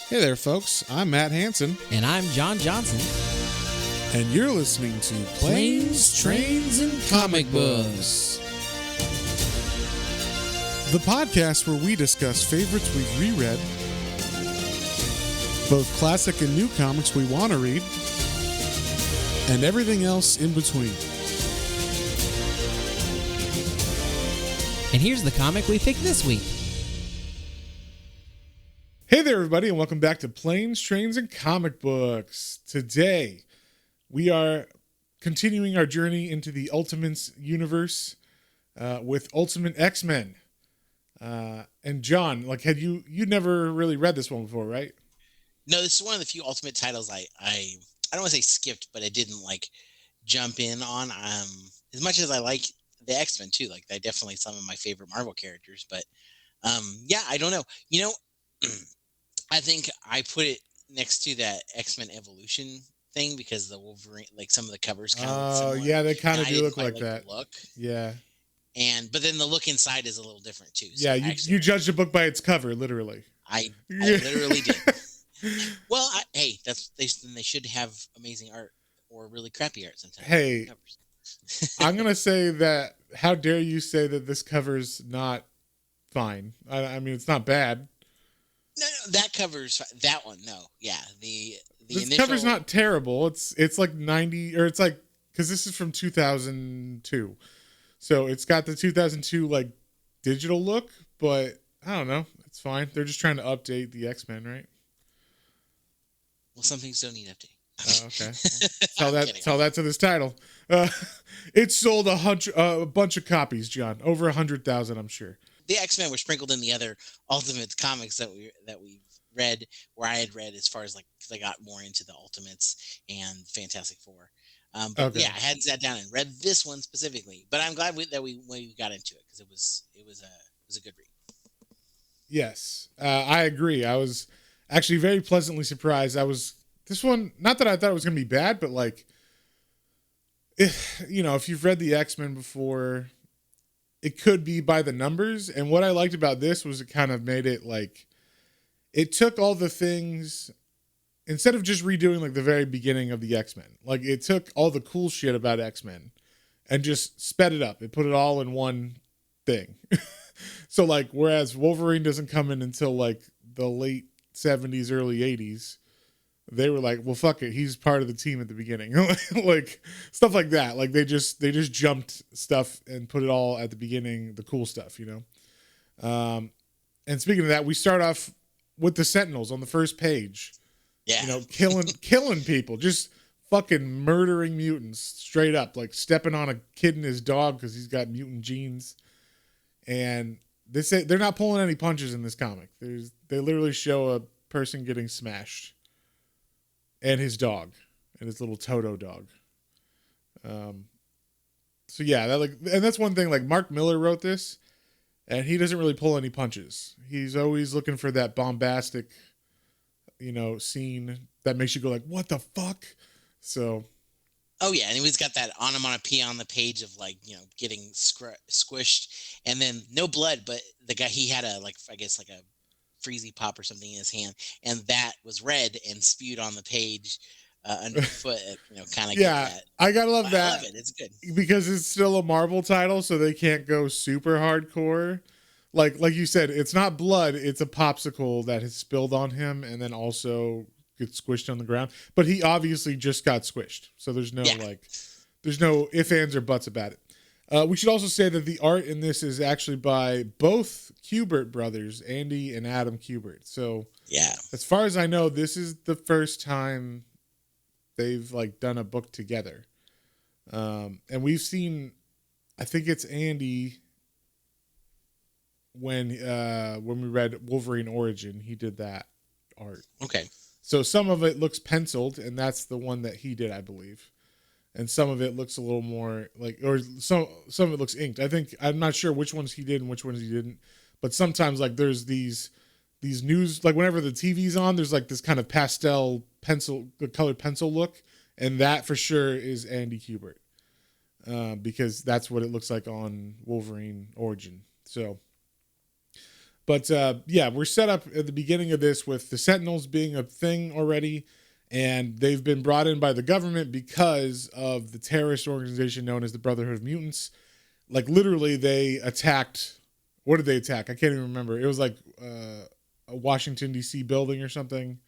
Hey there, folks. I'm Matt Hansen, And I'm John Johnson. and you're listening to Planes, Trains, and Comic Books, the podcast where we discuss favorites we've reread, both classic and new comics we want to read, and everything else in between. And here's the comic we picked this week. Hey there, everybody, and welcome back to Planes, Trains, and Comic Books. Today, we are continuing our journey into the Ultimates universe with Ultimate X-Men. And John, like, you'd never really read this one before, right? No, this is one of the few Ultimate titles I don't want to say skipped, but I didn't like jump in on. As much as I like the X-Men too, like they're definitely some of my favorite Marvel characters. But yeah, I don't know. I think I put it next to that X-Men Evolution thing because the Wolverine, like some of the covers kind of look similar. Yeah, they kind of And I do didn't look quite like that. the look. Yeah. But then the look inside is a little different too. So Yeah, you judged a book by its cover, literally. I literally did. Well, hey, they should have amazing art or really crappy art sometimes. Hey, I'm gonna say that. How dare you say that this cover's not fine? I mean, it's not bad. No, that covers that one. No, yeah, the This initial cover's not terrible. It's like 90, or it's like, because this is from 2002, so it's got the 2002 like digital look, but I don't know. It's fine. They're just trying to update the X-Men, right? Well, some things don't need updating. Oh, okay. Tell that to this title. It sold a bunch of copies, John. Over 100,000, I'm sure. The X-Men were sprinkled in the other Ultimates comics that we've read, where I had read as far as like, because I got more into the Ultimates and Fantastic Four. But Okay. yeah, I hadn't sat down and read this one specifically. But I'm glad that we got into it because it was a good read. Yes, I agree. I was actually very pleasantly surprised. This one, not that I thought it was going to be bad, but like, if you've read the X-Men before, it could be by the numbers. And what I liked about this was it kind of made it like, it took all the things, instead of just redoing like the very beginning of the X-Men, like it took all the cool shit about X-Men and just sped it up. It put it all in one thing. So like, whereas Wolverine doesn't come in until like the late 70s, early 80s, they were like, well, fuck it, he's part of the team at the beginning. Like stuff like that. Like they just jumped stuff and put it all at the beginning, the cool stuff, And speaking of that, we start off with the Sentinels on the first page. Yeah. Killing people, just fucking murdering mutants straight up, like stepping on a kid and his dog because he's got mutant genes. And they say they're not pulling any punches in this comic. They literally show a person getting smashed. And his dog, and his little Toto dog. So yeah, and that's one thing. Like Mark Miller wrote this, and he doesn't really pull any punches. He's always looking for that bombastic, scene that makes you go like, "What the fuck?" So. Oh yeah, and he's got that onomatopoeia on the page of like getting squished, and then no blood, but the guy, he had a freezy pop or something in his hand, and that was red and spewed on the page underfoot. Kind of. Yeah, I gotta love that. I love it. It's good because it's still a Marvel title, so they can't go super hardcore. Like you said, it's not blood; it's a popsicle that has spilled on him, and then also gets squished on the ground. But he obviously just got squished, so there's no there's no ifs, ands, or buts about it. We should also say that the art in this is actually by both Kubert brothers, Andy and Adam Kubert. So yeah, as far as I know, this is the first time they've like done a book together. And we've seen, I think it's Andy when we read Wolverine Origin, he did that art. Okay. So some of it looks penciled, and that's the one that he did, I believe. And some of it looks a little more like, or some of it looks inked. I'm not sure which ones he did and which ones he didn't. But sometimes like there's these news, like whenever the TV's on, there's like this kind of pastel colored pencil look. And that for sure is Andy Kubert. Because that's what it looks like on Wolverine Origin. So But yeah, we're set up at the beginning of this with the Sentinels being a thing already, and they've been brought in by the government because of the terrorist organization known as the Brotherhood of Mutants. Like literally, they attacked. What did they attack? I can't even remember. It was like a Washington D.C. building or something.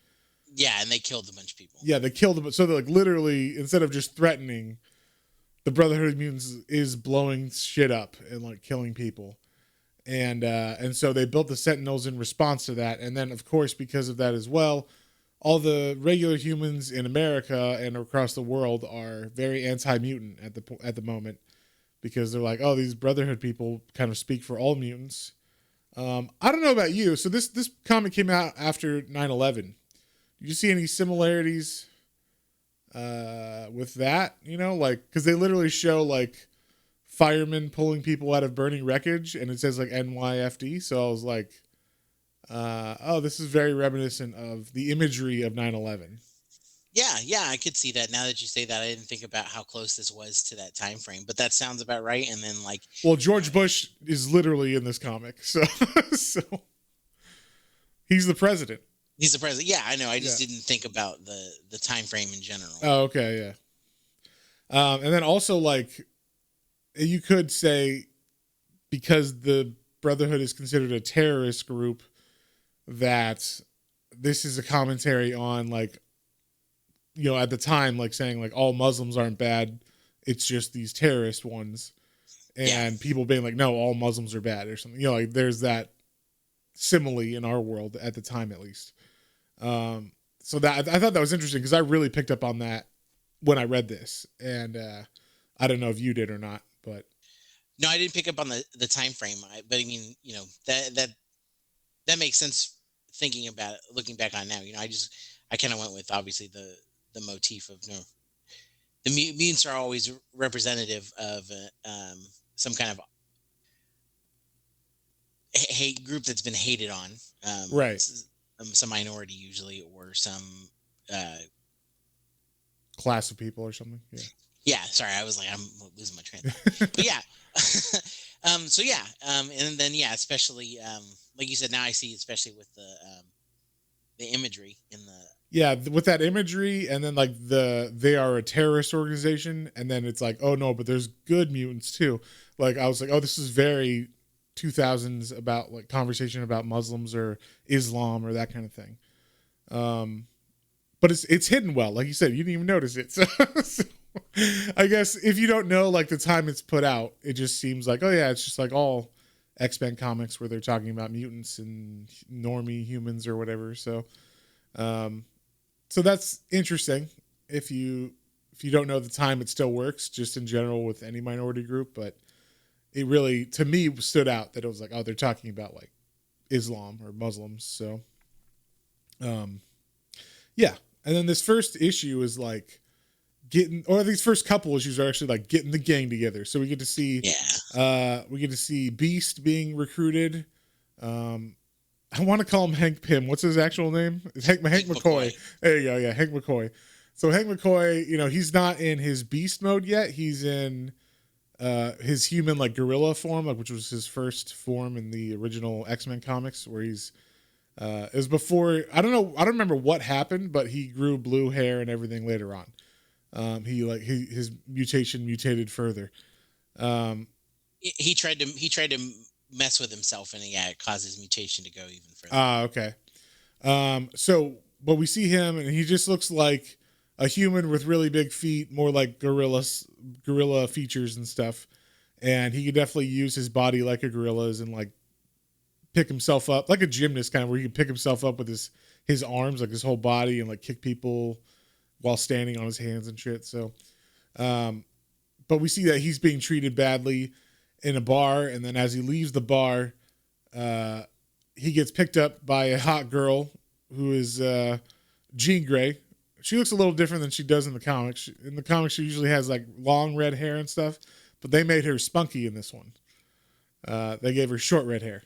Yeah, and they killed a bunch of people. Yeah, they killed them. So they're like literally, instead of just threatening, the Brotherhood of Mutants is blowing shit up and like killing people. And so they built the Sentinels in response to that. And then, of course, because of that as well, all the regular humans in America and across the world are very anti-mutant at the moment because they're like, oh, these Brotherhood people kind of speak for all mutants. I don't know about you. So this comic came out after 9/11. Did you see any similarities with that? You know, like because they literally show like firemen pulling people out of burning wreckage, and it says like NYFD. So I was like, oh, this is very reminiscent of the imagery of 9/11. Yeah, I could see that. Now that you say that, I didn't think about how close this was to that time frame, but that sounds about right. And then like, Well, George Bush is literally in this comic, so so he's the president. he's the president. Yeah, I know. I just Yeah. didn't think about the time frame in general. Oh, okay, yeah. And then also like you could say because the Brotherhood is considered a terrorist group that this is a commentary on like at the time like saying like all Muslims aren't bad, it's just these terrorist ones, and Yeah. people being like no, all Muslims are bad or something. Like there's that simile in our world at the time at least. So that I thought that was interesting because I really picked up on that when I read this, and I don't know if you did or not, but No, I didn't pick up on the time frame. But I mean, that makes sense thinking about it, looking back on now. I kind of went with obviously the motif of the mutants are always representative of some kind of hate group that's been hated on, right, some minority usually, or some uh, class of people or something. Yeah. yeah. Sorry, I was like I'm losing my train of thought, but yeah. So yeah, and then yeah, especially like you said, now I see, especially with the imagery in the Yeah, with that imagery, and then like they are a terrorist organization, and then it's like, oh no, but there's good mutants too. Like I was like, oh, this is very 2000s about like conversation about Muslims or Islam or that kind of thing. But it's hidden well, like you said, you didn't even notice it. So I guess if you don't know like the time it's put out, it just seems like, oh yeah, it's just like all X-Men comics where they're talking about mutants and normie humans or whatever. Um, so that's interesting. If you don't know the time, it still works just in general with any minority group. But it really, to me, stood out that it was like, oh, they're talking about like Islam or Muslims. So, yeah. And then this first issue is like or these first couple issues are actually like getting the gang together. So we get to see, Beast being recruited. I want to call him Hank Pym. What's his actual name? It's Hank McCoy. There you go. Yeah, Hank McCoy. So Hank McCoy, he's not in his beast mode yet. He's in his human like gorilla form, like which was his first form in the original X-Men comics, where he's it was before I don't remember what happened, but he grew blue hair and everything later on. His mutation mutated further. he tried to mess with himself, and it caused his mutation to go even further. Okay. But we see him, and he just looks like a human with really big feet, more like gorilla features and stuff. And he could definitely use his body like a gorilla's and like pick himself up like a gymnast, kind of where he can pick himself up with his arms, like his whole body, and like kick people while standing on his hands and shit. So, but we see that he's being treated badly in a bar, and then as he leaves the bar, he gets picked up by a hot girl who is Jean Grey. She looks a little different than she does in the comics. In the comics, she usually has like long red hair and stuff, but they made her spunky in this one. They gave her short red hair.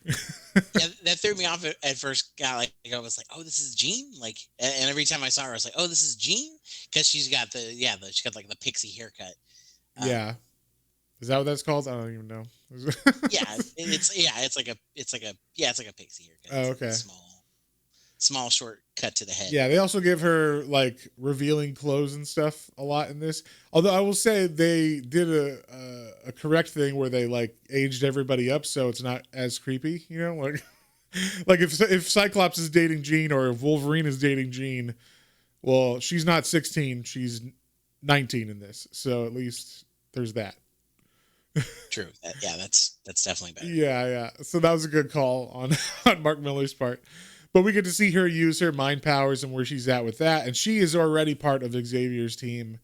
Yeah, that threw me off at first. I was like, "Oh, this is Jean!" Like, and every time I saw her, I was like, "Oh, this is Jean," because she's got she got like the pixie haircut. Yeah, Is that what that's called? I don't even know. Yeah, it's like a pixie haircut. Oh, It's like a okay. small short cut to the head. Yeah, they also give her like revealing clothes and stuff a lot in this. Although I will say they did a correct thing where they like aged everybody up so it's not as creepy. You know, like like if Cyclops is dating Jean or if Wolverine is dating Jean, well, she's not 16, she's 19 in this. So at least there's that. True. That's definitely better. Yeah, yeah. So that was a good call on on Mark Miller's part. But we get to see her use her mind powers and where she's at with that, and she is already part of Xavier's team.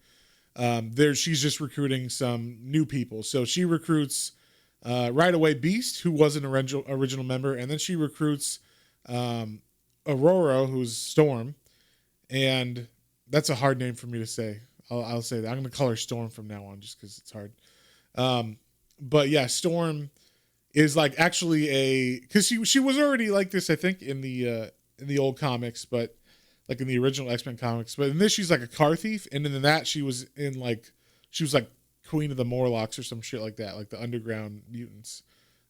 She's just recruiting some new people. So she recruits right away Beast, who was an original member, and then she recruits Aurora, who's Storm, and that's a hard name for me to say. I'll say that I'm going to call her Storm from now on, just because it's hard. But yeah, Storm is like actually because she was already like this, I think, in the old comics, but like in the original X-Men comics. But in this, she's like a car thief, and in that she was like Queen of the Morlocks or some shit like that, like the underground mutants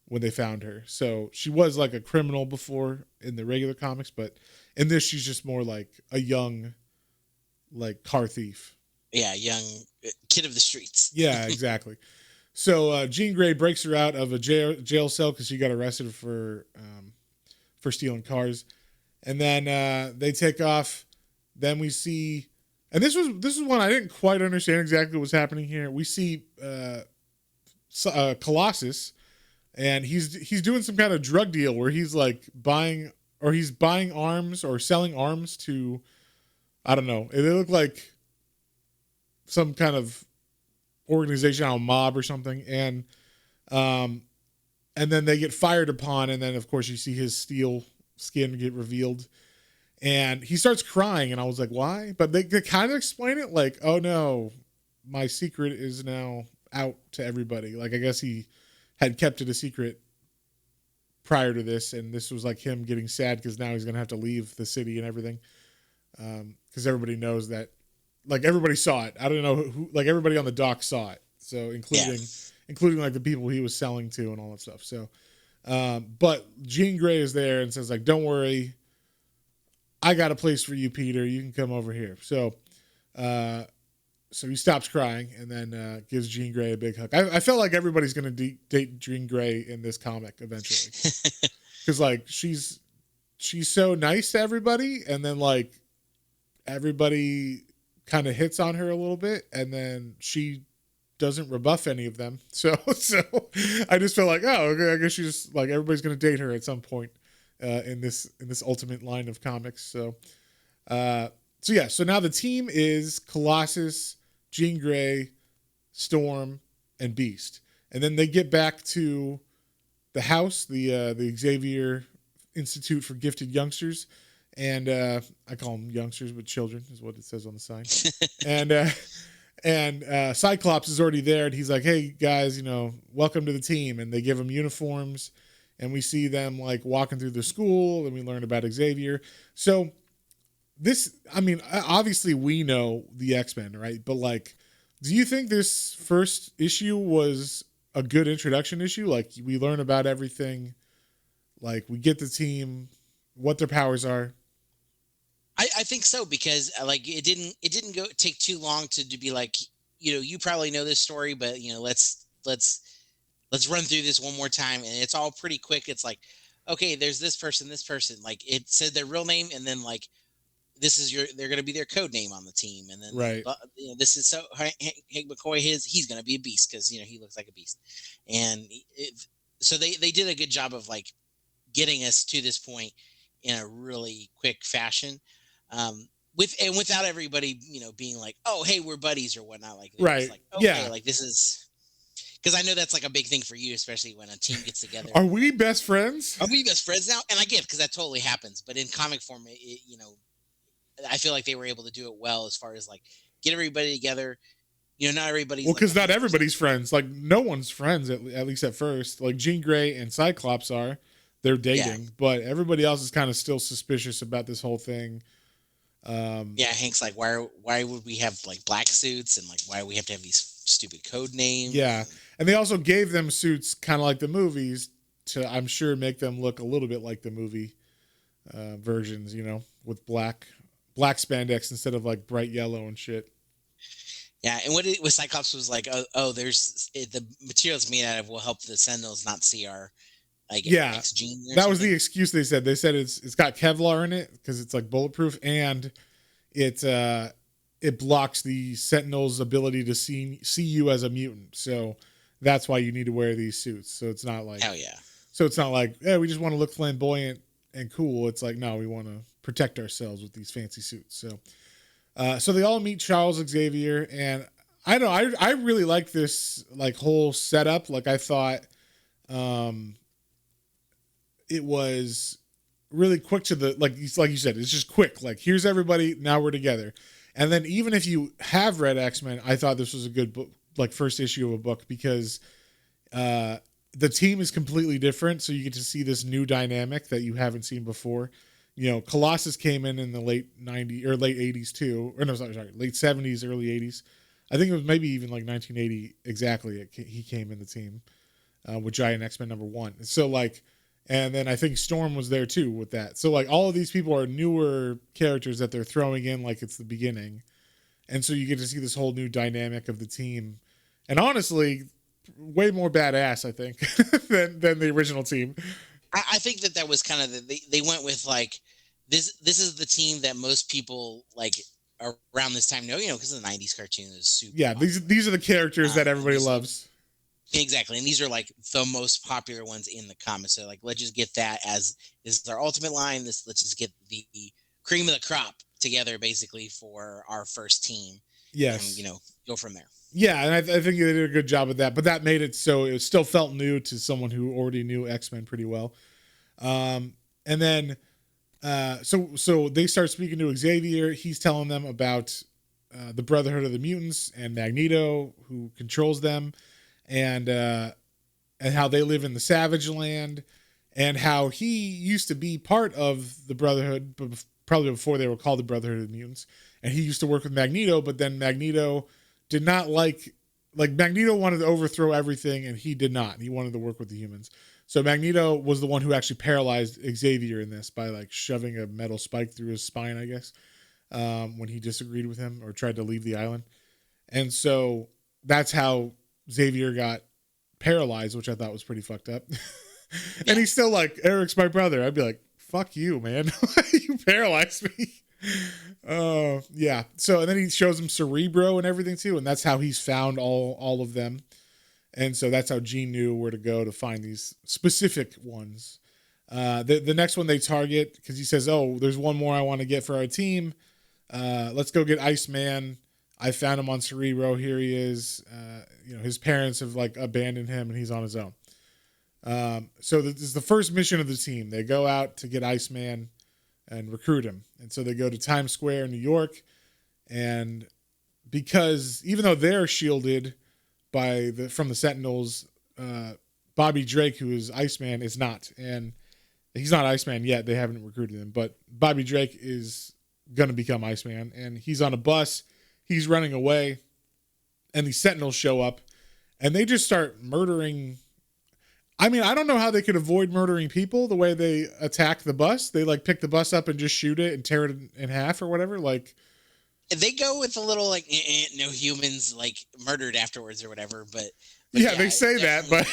when they found her. So she was like a criminal before in the regular comics, but in this she's just more like a young like car thief. Yeah, young kid of the streets. Yeah, exactly. So Jean Grey breaks her out of a jail cell because she got arrested for stealing cars, and then they take off. Then we see, and this is one I didn't quite understand exactly what's happening here. We see Colossus, and he's doing some kind of drug deal where he's like buying arms or selling arms to, I don't know. They look like some kind of organization, a mob or something, and then they get fired upon, and then of course you see his steel skin get revealed, and he starts crying, and I was like, why? But they kind of explain it like, oh no, my secret is now out to everybody. Like I guess he had kept it a secret prior to this, and this was like him getting sad because now he's gonna have to leave the city and everything, because everybody knows that. Like everybody saw it. I don't know who. Like everybody on the dock saw it. So including like the people he was selling to and all that stuff. So, but Jean Grey is there and says like, "Don't worry, I got a place for you, Peter. You can come over here." So he stops crying and then gives Jean Grey a big hug. I felt like everybody's gonna date Jean Grey in this comic eventually, because like she's so nice to everybody, and then like everybody kind of hits on her a little bit, and then she doesn't rebuff any of them. So I just felt like, oh, okay, I guess she's like everybody's gonna date her at some point in this ultimate line of comics. So now the team is Colossus, Jean Grey, Storm, and Beast, and then they get back to the house, the Xavier Institute for Gifted Youngsters. And I call them youngsters, but children is what it says on the sign. and Cyclops is already there, and he's like, "Hey guys, welcome to the team." And they give them uniforms, and we see them like walking through the school, and we learn about Xavier. So obviously we know the X-Men, right? But like, do you think this first issue was a good introduction issue? Like, we learn about everything, like we get the team, what their powers are. I think so, because like it didn't take too long to be like, you probably know this story, but let's run through this one more time, and it's all pretty quick. It's like, okay, there's this person, like it said their real name, and then like they're going to be their code name on the team, and then right, this is so Hank McCoy, he's going to be a beast because he looks like a beast, and so they did a good job of like getting us to this point in a really quick fashion. Without everybody, being like, oh, hey, we're buddies or whatnot. Like, right. Like, okay, yeah. Like this is, because I know that's like a big thing for you, especially when a team gets together. Are we best friends? Are we best friends now? And I get it, because that totally happens. But in comic form, I feel like they were able to do it well as far as like get everybody together. Not everybody's. Well, because not everybody's friends. Like no one's friends at least at first. Like Jean Grey and Cyclops are. They're dating, but everybody else is kind of still suspicious about this whole thing. Hank's like, why would we have like black suits, and like why do we have to have these stupid code names? Yeah, And they also gave them suits kind of like the movies to, I'm sure, make them look a little bit like the movie versions, with black spandex instead of like bright yellow and shit. Yeah, and what it was Cyclops was like, there's the materials made out of will help the Sentinels not see our like Yeah, X gene. that was the excuse they said. They said it's got Kevlar in it because it's like bulletproof, and it blocks the Sentinel's ability to see you as a mutant. So that's why you need to wear these suits. So it's not like, hell yeah. So it's not like, we just want to look flamboyant and cool. It's like, no, we want to protect ourselves with these fancy suits. So they all meet Charles Xavier, and I know I really like this like whole setup. Like I thought, it was really quick to the like you said, it's just quick. Like here's everybody, now we're together. And then even if you have read X-Men, I thought this was a good book, like first issue of a book, because the team is completely different. So you get to see this new dynamic that you haven't seen before. Colossus came in the late 90s or late 80s too. Or no, sorry, late 70s, early 80s. I think it was maybe even like 1980 exactly. He came in the team with Giant X-Men #1. So like, and then I think Storm was there too with that. So like all of these people are newer characters that they're throwing in like it's the beginning. And so you get to see this whole new dynamic of the team. And honestly, way more badass, I think, than the original team. I think that was kind of they went with like this is the team that most people like around this time know, because the 90s cartoon is super popular. These are the characters that everybody loves. Exactly. And these are like the most popular ones in the comics. So like, let's just get that as this is our ultimate line. Let's just get the cream of the crop together basically for our first team. Yes. And, go from there. Yeah. And I think they did a good job with that, but that made it so it still felt new to someone who already knew X-Men pretty well. And then, so they start speaking to Xavier. He's telling them about the Brotherhood of the Mutants and Magneto, who controls them, and how they live in the Savage Land, and how he used to be part of the Brotherhood, but probably before they were called the Brotherhood of the Mutants. And he used to work with Magneto, but then Magneto did not like Magneto wanted to overthrow everything, and he did not. He wanted to work with the humans. So Magneto was the one who actually paralyzed Xavier in this by like shoving a metal spike through his spine, I guess, when he disagreed with him or tried to leave the island. And so that's how Xavier got paralyzed, which I thought was pretty fucked up. And he's still like, Eric's my brother. I'd be like, fuck you, man. You paralyzed me. Yeah. So, and then he shows him Cerebro and everything too. And that's how he's found all of them. And so that's how Jean knew where to go to find these specific ones. The next one they target, because he says, oh, there's one more I want to get for our team. Let's go get Iceman. I found him on Cerebro. Here he is. His parents have like abandoned him and he's on his own. So this is the first mission of the team. They go out to get Iceman and recruit him. And so they go to Times Square in New York. And because even though they're shielded from the Sentinels, Bobby Drake, who is Iceman, is not. And he's not Iceman yet. They haven't recruited him. But Bobby Drake is going to become Iceman. And he's on a bus. He's running away. And the Sentinels show up. And they just start murdering. I mean, I don't know how they could avoid murdering people the way they attack the bus. They like pick the bus up and just shoot it and tear it in half or whatever. Like, they go with a little like no humans like murdered afterwards or whatever. But yeah, they say that, but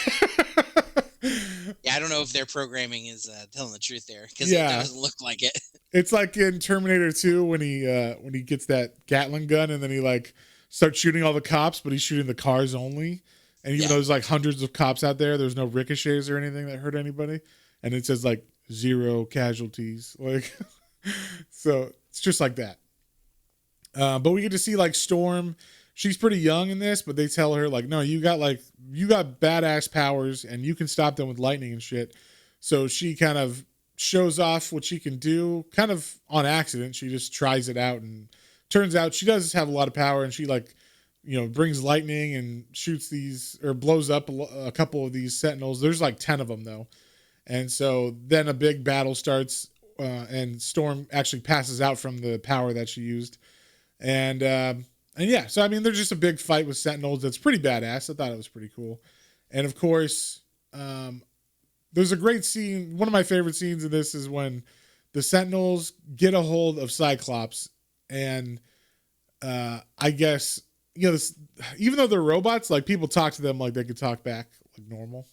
yeah, I don't know if their programming is telling the truth there because it doesn't look like it. It's like in Terminator 2 when he gets that Gatling gun and then he like starts shooting all the cops, but he's shooting the cars only. And even though there's like hundreds of cops out there's no ricochets or anything that hurt anybody. And it says like 0 casualties. Like, so it's just like that. But we get to see like Storm. She's pretty young in this, but they tell her like, no, you got badass powers and you can stop them with lightning and shit. So she kind of shows off what she can do kind of on accident. She just tries it out and turns out she does have a lot of power, and she like, brings lightning and shoots these or blows up a couple of these Sentinels. There's like 10 of them though. And so then a big battle starts, and Storm actually passes out from the power that she used. And And yeah, so I mean, there's just a big fight with Sentinels that's pretty badass. I thought it was pretty cool. And of course, um, there's a great scene. One of my favorite scenes in this is when the Sentinels get a hold of Cyclops, and I guess this, even though they're robots, like people talk to them like they could talk back like normal.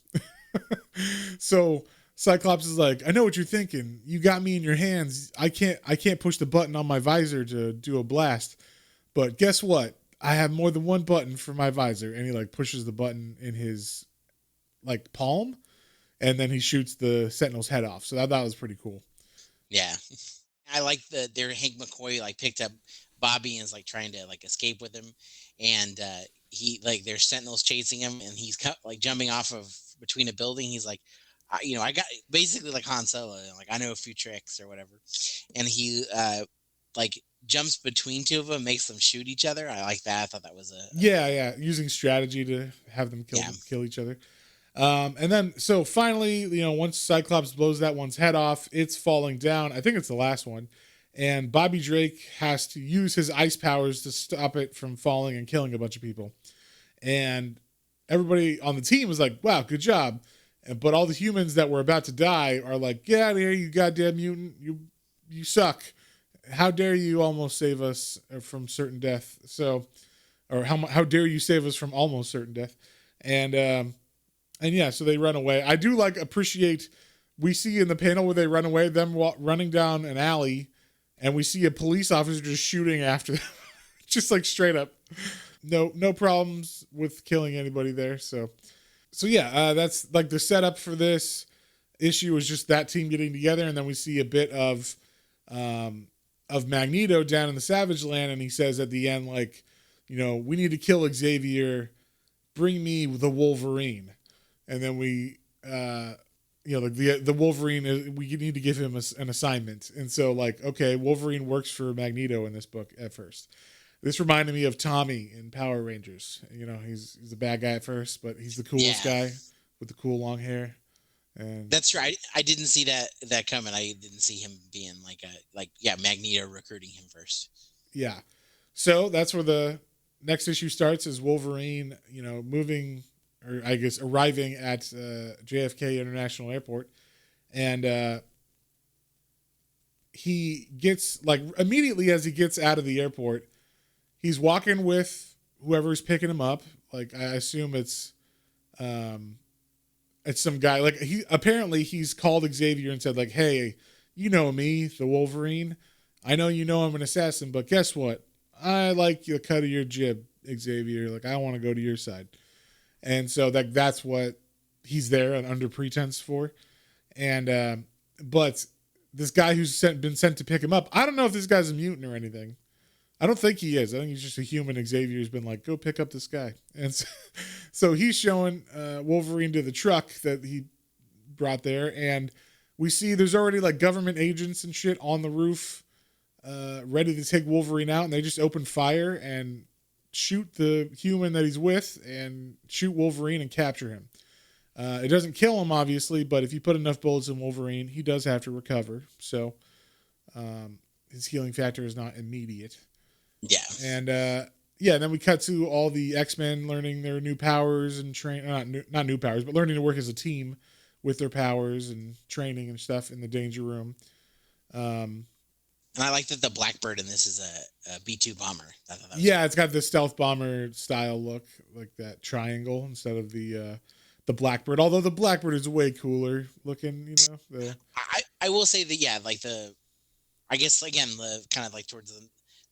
So Cyclops is like, I know what you're thinking. You got me in your hands. I can't push the button on my visor to do a blast. But guess what? I have more than one button for my visor. And he like pushes the button in his like palm, and then he shoots the Sentinel's head off. So that was pretty cool. Yeah. I like their Hank McCoy like picked up Bobby and is like trying to like escape with him, and he like there's Sentinels chasing him, and he's like jumping off of between a building. He's like, I got basically like Han Solo, like I know a few tricks or whatever, and he like jumps between two of them, makes them shoot each other. I like that. I thought that was a yeah, using strategy to have them kill each other. And then so finally, once Cyclops blows that one's head off, it's falling down. I think it's the last one. And Bobby Drake has to use his ice powers to stop it from falling and killing a bunch of people. And everybody on the team was like, wow, good job. But all the humans that were about to die are like, get out of here, you goddamn mutant. You suck. How dare you almost save us from certain death? So, or how dare you save us from almost certain death? And yeah, so they run away. I do appreciate. We see in the panel where they run away, them running down an alley, and we see a police officer just shooting after them, just like straight up. No problems with killing anybody there. So yeah, that's like the setup for this issue is just that team getting together, and then we see a bit of Magneto down in the Savage Land, and he says at the end, like, we need to kill Xavier. Bring me the Wolverine. And then we, the Wolverine, we need to give him an assignment. And so, like, okay, Wolverine works for Magneto in this book at first. This reminded me of Tommy in Power Rangers. He's a bad guy at first, but he's the coolest guy with the cool long hair. And that's right. I didn't see that coming. I didn't see him being Magneto recruiting him first. Yeah. So that's where the next issue starts, is Wolverine, moving, or I guess arriving at JFK International Airport. And he gets, like, immediately as he gets out of the airport, he's walking with whoever's picking him up. Like, I assume it's some guy. Like, he's called Xavier and said, like, hey, you know me, the Wolverine. I know you know I'm an assassin, but guess what? I like the cut of your jib, Xavier. Like, I want to go to your side. And so that's what he's there and under pretense for. And but this guy who's been sent to pick him up, I don't know if this guy's a mutant or anything. I don't think he is. I think he's just a human. Xavier's been like, go pick up this guy. And so he's showing Wolverine to the truck that he brought there. And we see there's already like government agents and shit on the roof ready to take Wolverine out. And they just open fire and shoot the human that he's with and shoot Wolverine and capture him. It doesn't kill him, obviously, but if you put enough bullets in Wolverine, he does have to recover. So his healing factor is not immediate. Yeah. And then we cut to all the X-Men learning their new powers and not new powers, but learning to work as a team with their powers and training and stuff in the Danger Room. And I like that the Blackbird in this is a B-2 bomber. It's got the stealth bomber style look, like that triangle instead of the Blackbird. Although the Blackbird is way cooler looking, I will say that I guess again the kind of like towards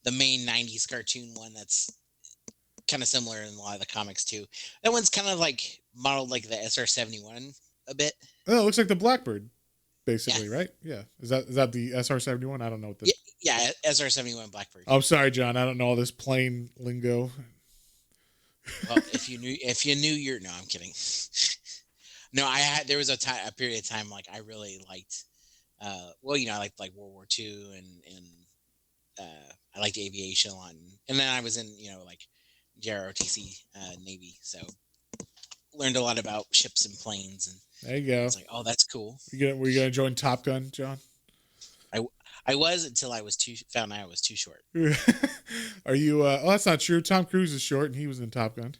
the main '90s cartoon one that's kind of similar in a lot of the comics too. That one's kind of like modeled like the SR-71 a bit. Oh, it looks like the Blackbird. Basically, right? Yeah. Is that the SR-71? I don't know what this. Yeah, SR-71 Blackbird. I'm sorry, John. I don't know all this plane lingo. Well, if you knew, no, I'm kidding. No, there was a period of time like I really liked. I liked like World War II and I liked aviation a lot, and then I was in like JROTC Navy, so learned a lot about ships and planes and. There you go. It's like, oh, that's cool. Were you gonna join Top Gun, John? I I was until I was found out I was too short. Are you? Oh, that's not true. Tom Cruise is short, and he was in Top Gun.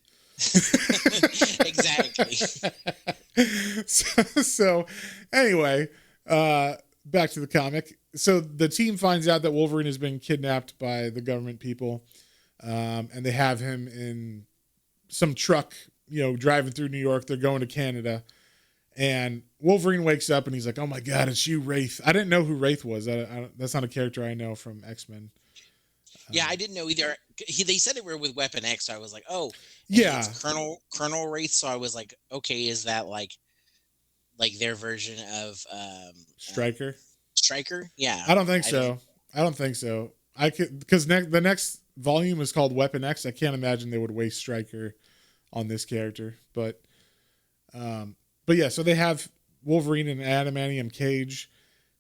Exactly. So anyway, back to the comic. So the team finds out that Wolverine has been kidnapped by the government people, and they have him in some truck, driving through New York. They're going to Canada, and Wolverine wakes up and he's like, "Oh my God, it's you, Wraith!" I didn't know who Wraith was. That's not a character I know from X-Men. Yeah, I didn't know either. They said it were with Weapon X, so I was like, oh, Yeah, it's Colonel Wraith. So I was like, okay, is that like their version of Stryker. Stryker? Yeah, I don't think so. I don't think so. I could, because the next volume is called Weapon X. I can't imagine they would waste Stryker on this character, but yeah. So they have Wolverine in an adamantium cage,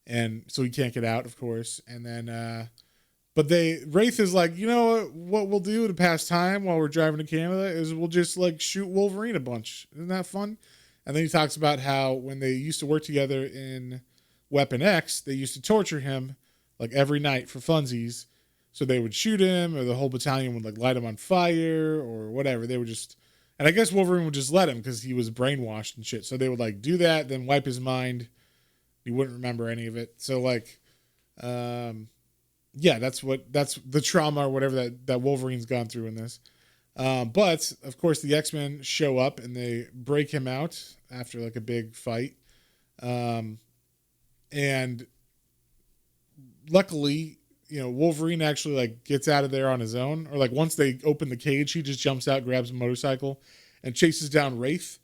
and so he can't get out, of course. And then, but Wraith is like, what we'll do to pass time while we're driving to Canada is we'll just like shoot Wolverine a bunch. Isn't that fun? And then he talks about how when they used to work together in Weapon X, they used to torture him like every night for funsies. So they would shoot him, or the whole battalion would like light him on fire or whatever. They would just, and I guess Wolverine would just let him because he was brainwashed and shit. So they would like do that, then wipe his mind. He wouldn't remember any of it. So like, yeah, that's the trauma or whatever that Wolverine's gone through in this. But of course the X-Men show up and they break him out after like a big fight. And luckily, Wolverine actually like gets out of there on his own, or like once they open the cage, he just jumps out, grabs a motorcycle, and chases down Wraith,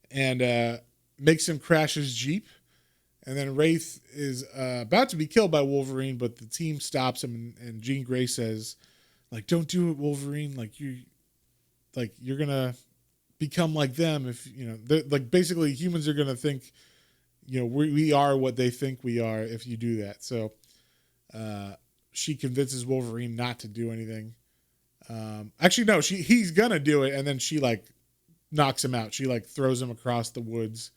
and makes him crash his Jeep. And then Wraith is about to be killed by Wolverine, but the team stops him, and Jean Grey says, like, "Don't do it, Wolverine. You're gonna become like them if like basically humans are gonna think." We are what they think we are if you do that. So she convinces Wolverine not to do anything. Actually, no, he's gonna do it, and then she like knocks him out. She like throws him across the woods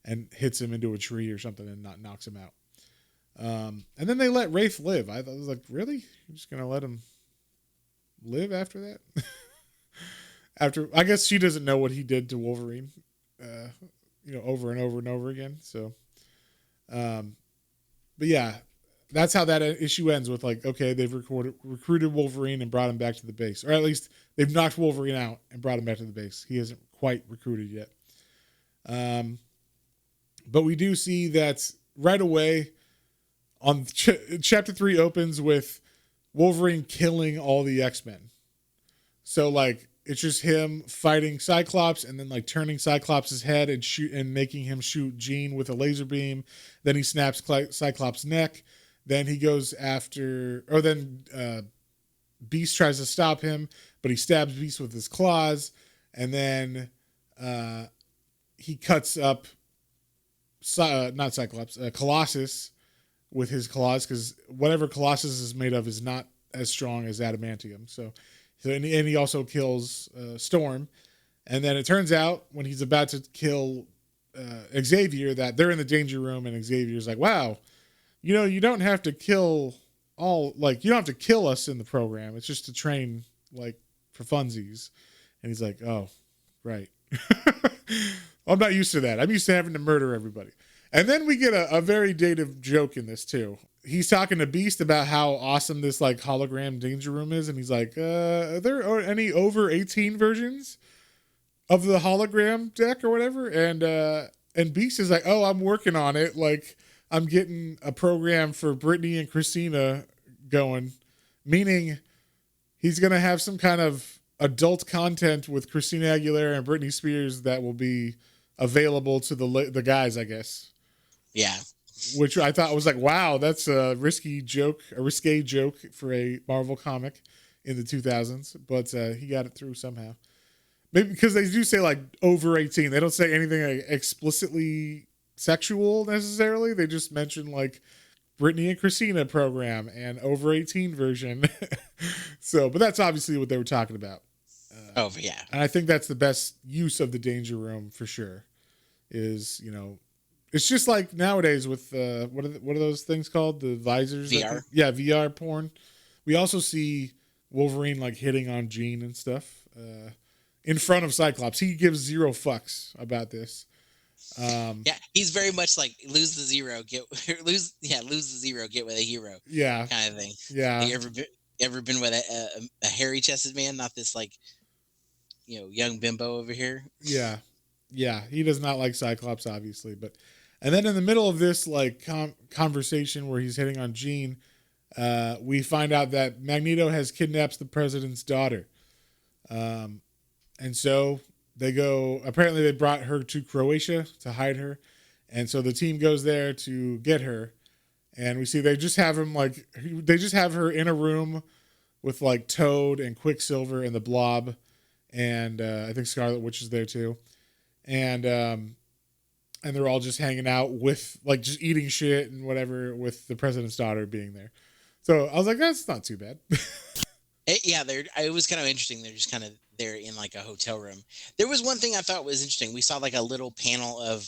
and hits him into a tree or something and knocks him out. And then they let Wraith live. I was like, really? You're just gonna let him live after that? I guess she doesn't know what he did to Wolverine. Over and over and over again. So, but yeah, that's how that issue ends with like, okay, they've recruited Wolverine and brought him back to the base, or at least they've knocked Wolverine out and brought him back to the base. He isn't quite recruited yet. But we do see that right away on chapter 3 opens with Wolverine killing all the X-Men. So like, it's just him fighting Cyclops and then like turning Cyclops' head and making him shoot Jean with a laser beam. Then he snaps Cyclops' neck. Then he goes after, or then Beast tries to stop him, but he stabs Beast with his claws. And then he cuts up, not Cyclops, Colossus with his claws, because whatever Colossus is made of is not as strong as adamantium. So and he also kills Storm. And then it turns out when he's about to kill Xavier that they're in the danger room, and Xavier's like, wow, you don't have to kill you don't have to kill us in the program. It's just to train like for funsies. And he's like, oh, right. I'm not used to that. I'm used to having to murder everybody. And then we get a very dative joke in this too. He's talking to Beast about how awesome this like hologram danger room is, and he's like, are there any over 18 versions of the hologram deck or whatever? And Beast is like, oh, I'm working on it. Like, I'm getting a program for Brittany and Christina going, meaning he's gonna have some kind of adult content with Christina Aguilera and Britney Spears that will be available to the guys, I guess. Yeah. Which I thought was like, wow, that's a risque joke for a Marvel comic in the 2000s. But he got it through somehow. Maybe because they do say like over 18. They don't say anything like explicitly sexual necessarily. They just mention like Brittany and Christina program and over 18 version. So, but that's obviously what they were talking about. Yeah. And I think that's the best use of the danger room for sure. Is It's just like nowadays with what are those things called? The visors. VR. Yeah, VR porn. We also see Wolverine like hitting on Jean and stuff in front of Cyclops. He gives zero fucks about this. Yeah, he's very much like lose the zero, get lose. Yeah, lose the zero, get with a hero. Yeah, Kind of thing. yeah, Like, ever been with a hairy chested man? Not this like young bimbo over here. yeah, yeah. He does not like Cyclops, obviously, but and then in the middle of this like conversation where he's hitting on Jean, we find out that Magneto has kidnapped the president's daughter, and so they go. Apparently, they brought her to Croatia to hide her, and so the team goes there to get her. And we see they just have her in a room with like Toad and Quicksilver and the Blob, and I think Scarlet Witch is there too, and they're all just hanging out with like just eating shit and whatever with the president's daughter being there. So I was like, that's not too bad. It was kind of interesting. They're just kind of there in like a hotel room. There was one thing I thought was interesting. We saw like a little panel of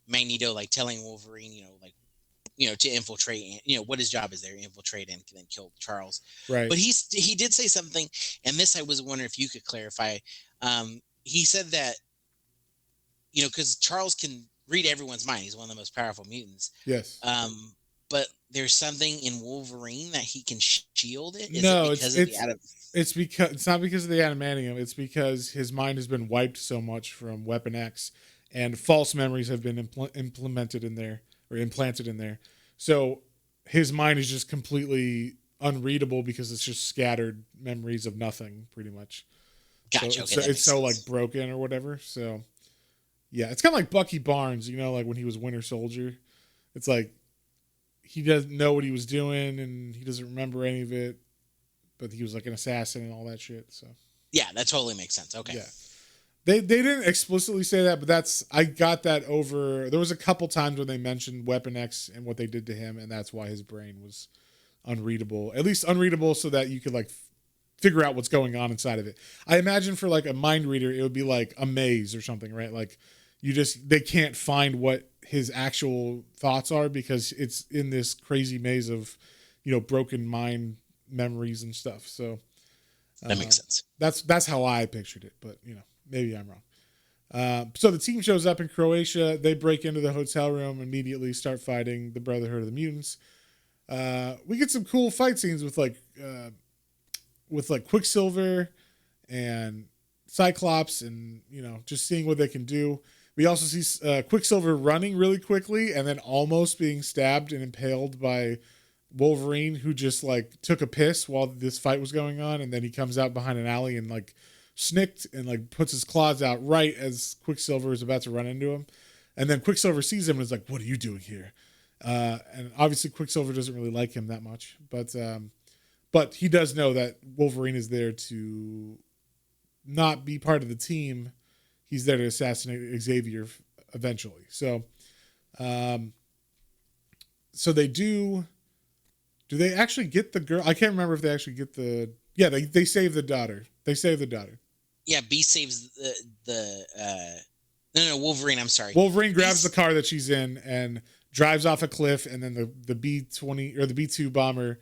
Magneto like telling Wolverine, to infiltrate, what his job is there, infiltrate and then kill Charles. Right. But he did say something, and this I was wondering if you could clarify. He said that, because Charles can read everyone's mind. He's one of the most powerful mutants. Yes. But there's something in Wolverine that he can shield it. It's because it's not because of the adamantium. It's because his mind has been wiped so much from Weapon X, and false memories have been implemented in there or implanted in there. So his mind is just completely unreadable because it's just scattered memories of nothing, pretty much. Gotcha. So it's so like broken or whatever. So yeah, it's kind of like Bucky Barnes, like when he was Winter Soldier. It's like he doesn't know what he was doing and he doesn't remember any of it, but he was like an assassin and all that shit. So yeah, that totally makes sense. Okay. Yeah. They didn't explicitly say that, but I got that over. There was a couple times when they mentioned Weapon X and what they did to him, and that's why his brain was unreadable. At least unreadable so that you could like figure out what's going on inside of it. I imagine for like a mind reader, it would be like a maze or something, right? Like they can't find what his actual thoughts are because it's in this crazy maze of, broken mind memories and stuff. So that makes sense. That's how I pictured it, but maybe I'm wrong. So the team shows up in Croatia. They break into the hotel room, immediately start fighting the Brotherhood of the Mutants. We get some cool fight scenes with Quicksilver and Cyclops, and just seeing what they can do. We also see Quicksilver running really quickly and then almost being stabbed and impaled by Wolverine, who just like took a piss while this fight was going on, and then he comes out behind an alley and like snicked and like puts his claws out right as Quicksilver is about to run into him, and then Quicksilver sees him and is like, "What are you doing here?" And obviously Quicksilver doesn't really like him that much, but he does know that Wolverine is there to not be part of the team. He's there to assassinate Xavier eventually. So they do. Do they actually get the girl? I can't remember if they actually get the. Yeah, they save the daughter. They save the daughter. Yeah, Beast saves no, Wolverine. I'm sorry. Wolverine grabs the car that she's in and drives off a cliff, and then the B-20 or the B-2 bomber,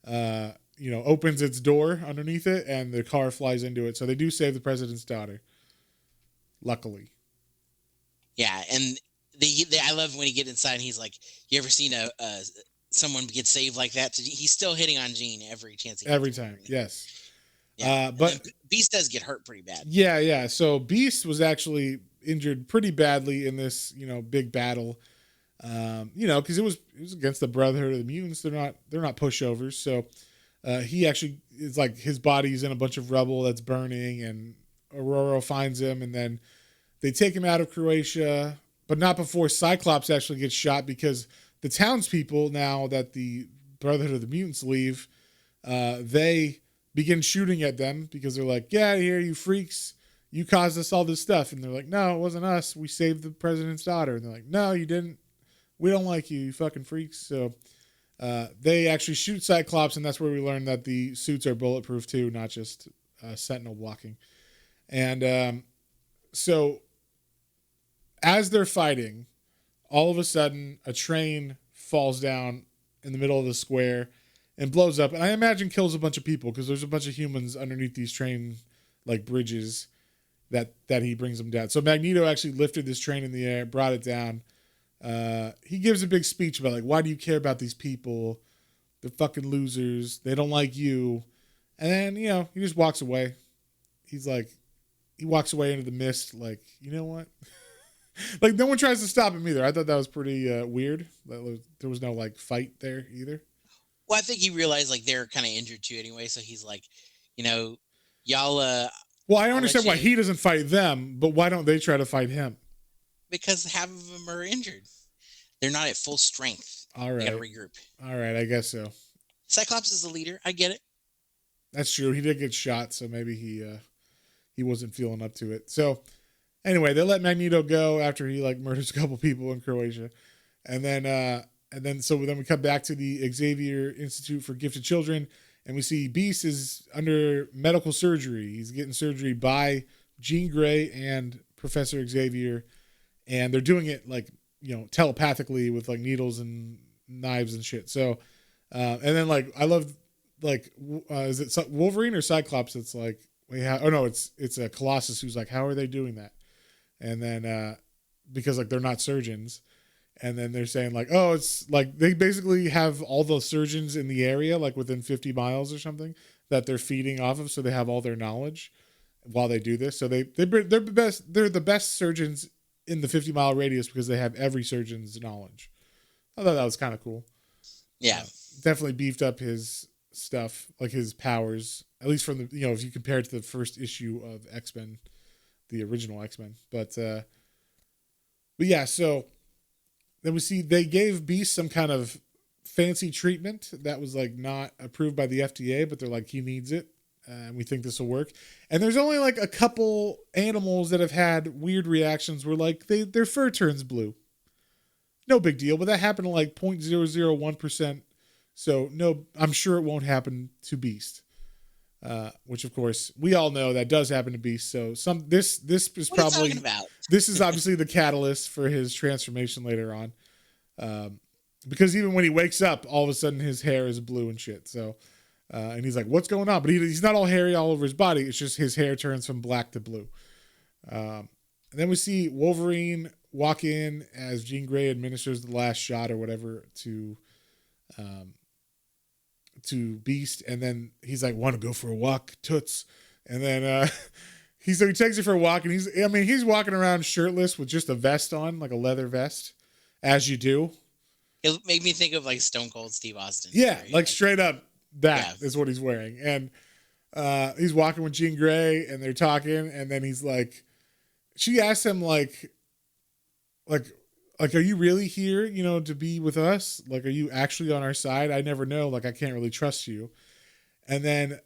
opens its door underneath it, and the car flies into it. So they do save the president's daughter. Luckily. Yeah, and I love when he get inside and he's like, "You ever seen someone get saved like that?" He's still hitting on Jean every chance he gets. Every time, yes. Yeah. But Beast does get hurt pretty bad. Yeah. So Beast was actually injured pretty badly in this, big battle. Because it was against the Brotherhood of the Mutants. They're not pushovers. So he actually is like his body's in a bunch of rubble that's burning, and Aurora finds him, and then they take him out of Croatia, but not before Cyclops actually gets shot, because the townspeople, now that the Brotherhood of the Mutants leave, they begin shooting at them because they're like, "Get out of here, you freaks. You caused us all this stuff." And they're like, "No, it wasn't us. We saved the president's daughter." And they're like, "No, you didn't. We don't like you, you fucking freaks." So they actually shoot Cyclops, and that's where we learn that the suits are bulletproof too, not just sentinel blocking. And so as they're fighting, all of a sudden a train falls down in the middle of the square and blows up, and I imagine kills a bunch of people because there's a bunch of humans underneath these train like bridges that he brings them down. So Magneto actually lifted this train in the air, brought it down. He gives a big speech about like, why do you care about these people? They're fucking losers. They don't like you. And then, you know, he just walks away. He's like, he walks away into the mist like, you know what? Like, no one tries to stop him either. I thought that was pretty weird. There was no like fight there either. Well, I think he realized like they're kind of injured too anyway. So he's like, you know, y'all, well, I don't understand why he doesn't fight them, but why don't they try to fight him? Because half of them are injured. They're not at full strength. All right. They gotta regroup. All right, I guess so. Cyclops is the leader. I get it. That's true. He did get shot, so maybe he wasn't feeling up to it. So anyway, they let Magneto go after he like murders a couple people in Croatia. And then we come back to the Xavier Institute for Gifted Children, and we see Beast is under medical surgery. He's getting surgery by Jean Grey and Professor Xavier, and they're doing it like, you know, telepathically with like needles and knives and shit. So, and then like I love like is it Wolverine or Cyclops? It's like it's a Colossus who's like, how are they doing that? And then because like they're not surgeons. And then they're saying like, oh, it's like they basically have all the surgeons in the area, like within 50 miles or something, that they're feeding off of. So they have all their knowledge while they do this. So they're the best. They're the best surgeons in the 50-mile radius because they have every surgeon's knowledge. I thought that was kind of cool. Yeah, definitely beefed up his stuff, like his powers, at least from the, you know, if you compare it to the first issue of X-Men, the original X-Men. But yeah, so. Then we see they gave Beast some kind of fancy treatment that was like not approved by the FDA, but they're like, he needs it. And we think this will work. And there's only like a couple animals that have had weird reactions where like their fur turns blue. No big deal, but that happened to like 0.001%. So no, I'm sure it won't happen to Beast. Which of course we all know that does happen to Beast. So this is what probably, are you talking about? This is obviously the catalyst for his transformation later on. Because even when he wakes up, all of a sudden his hair is blue and shit. So, and he's like, what's going on? But he's not all hairy all over his body. It's just his hair turns from black to blue. And then we see Wolverine walk in as Jean Grey administers the last shot or whatever to Beast. And then he's like, want to go for a walk, toots? And then, he takes it for a walk, and he's walking around shirtless with just a vest on, like a leather vest, as you do. It made me think of like Stone Cold Steve Austin. Yeah, like straight up that is what he's wearing. And he's walking with Jean Grey, and they're talking, and then he's like, she asks him like, are you really here, you know, to be with us? Like, are you actually on our side? I never know. Like, I can't really trust you. And then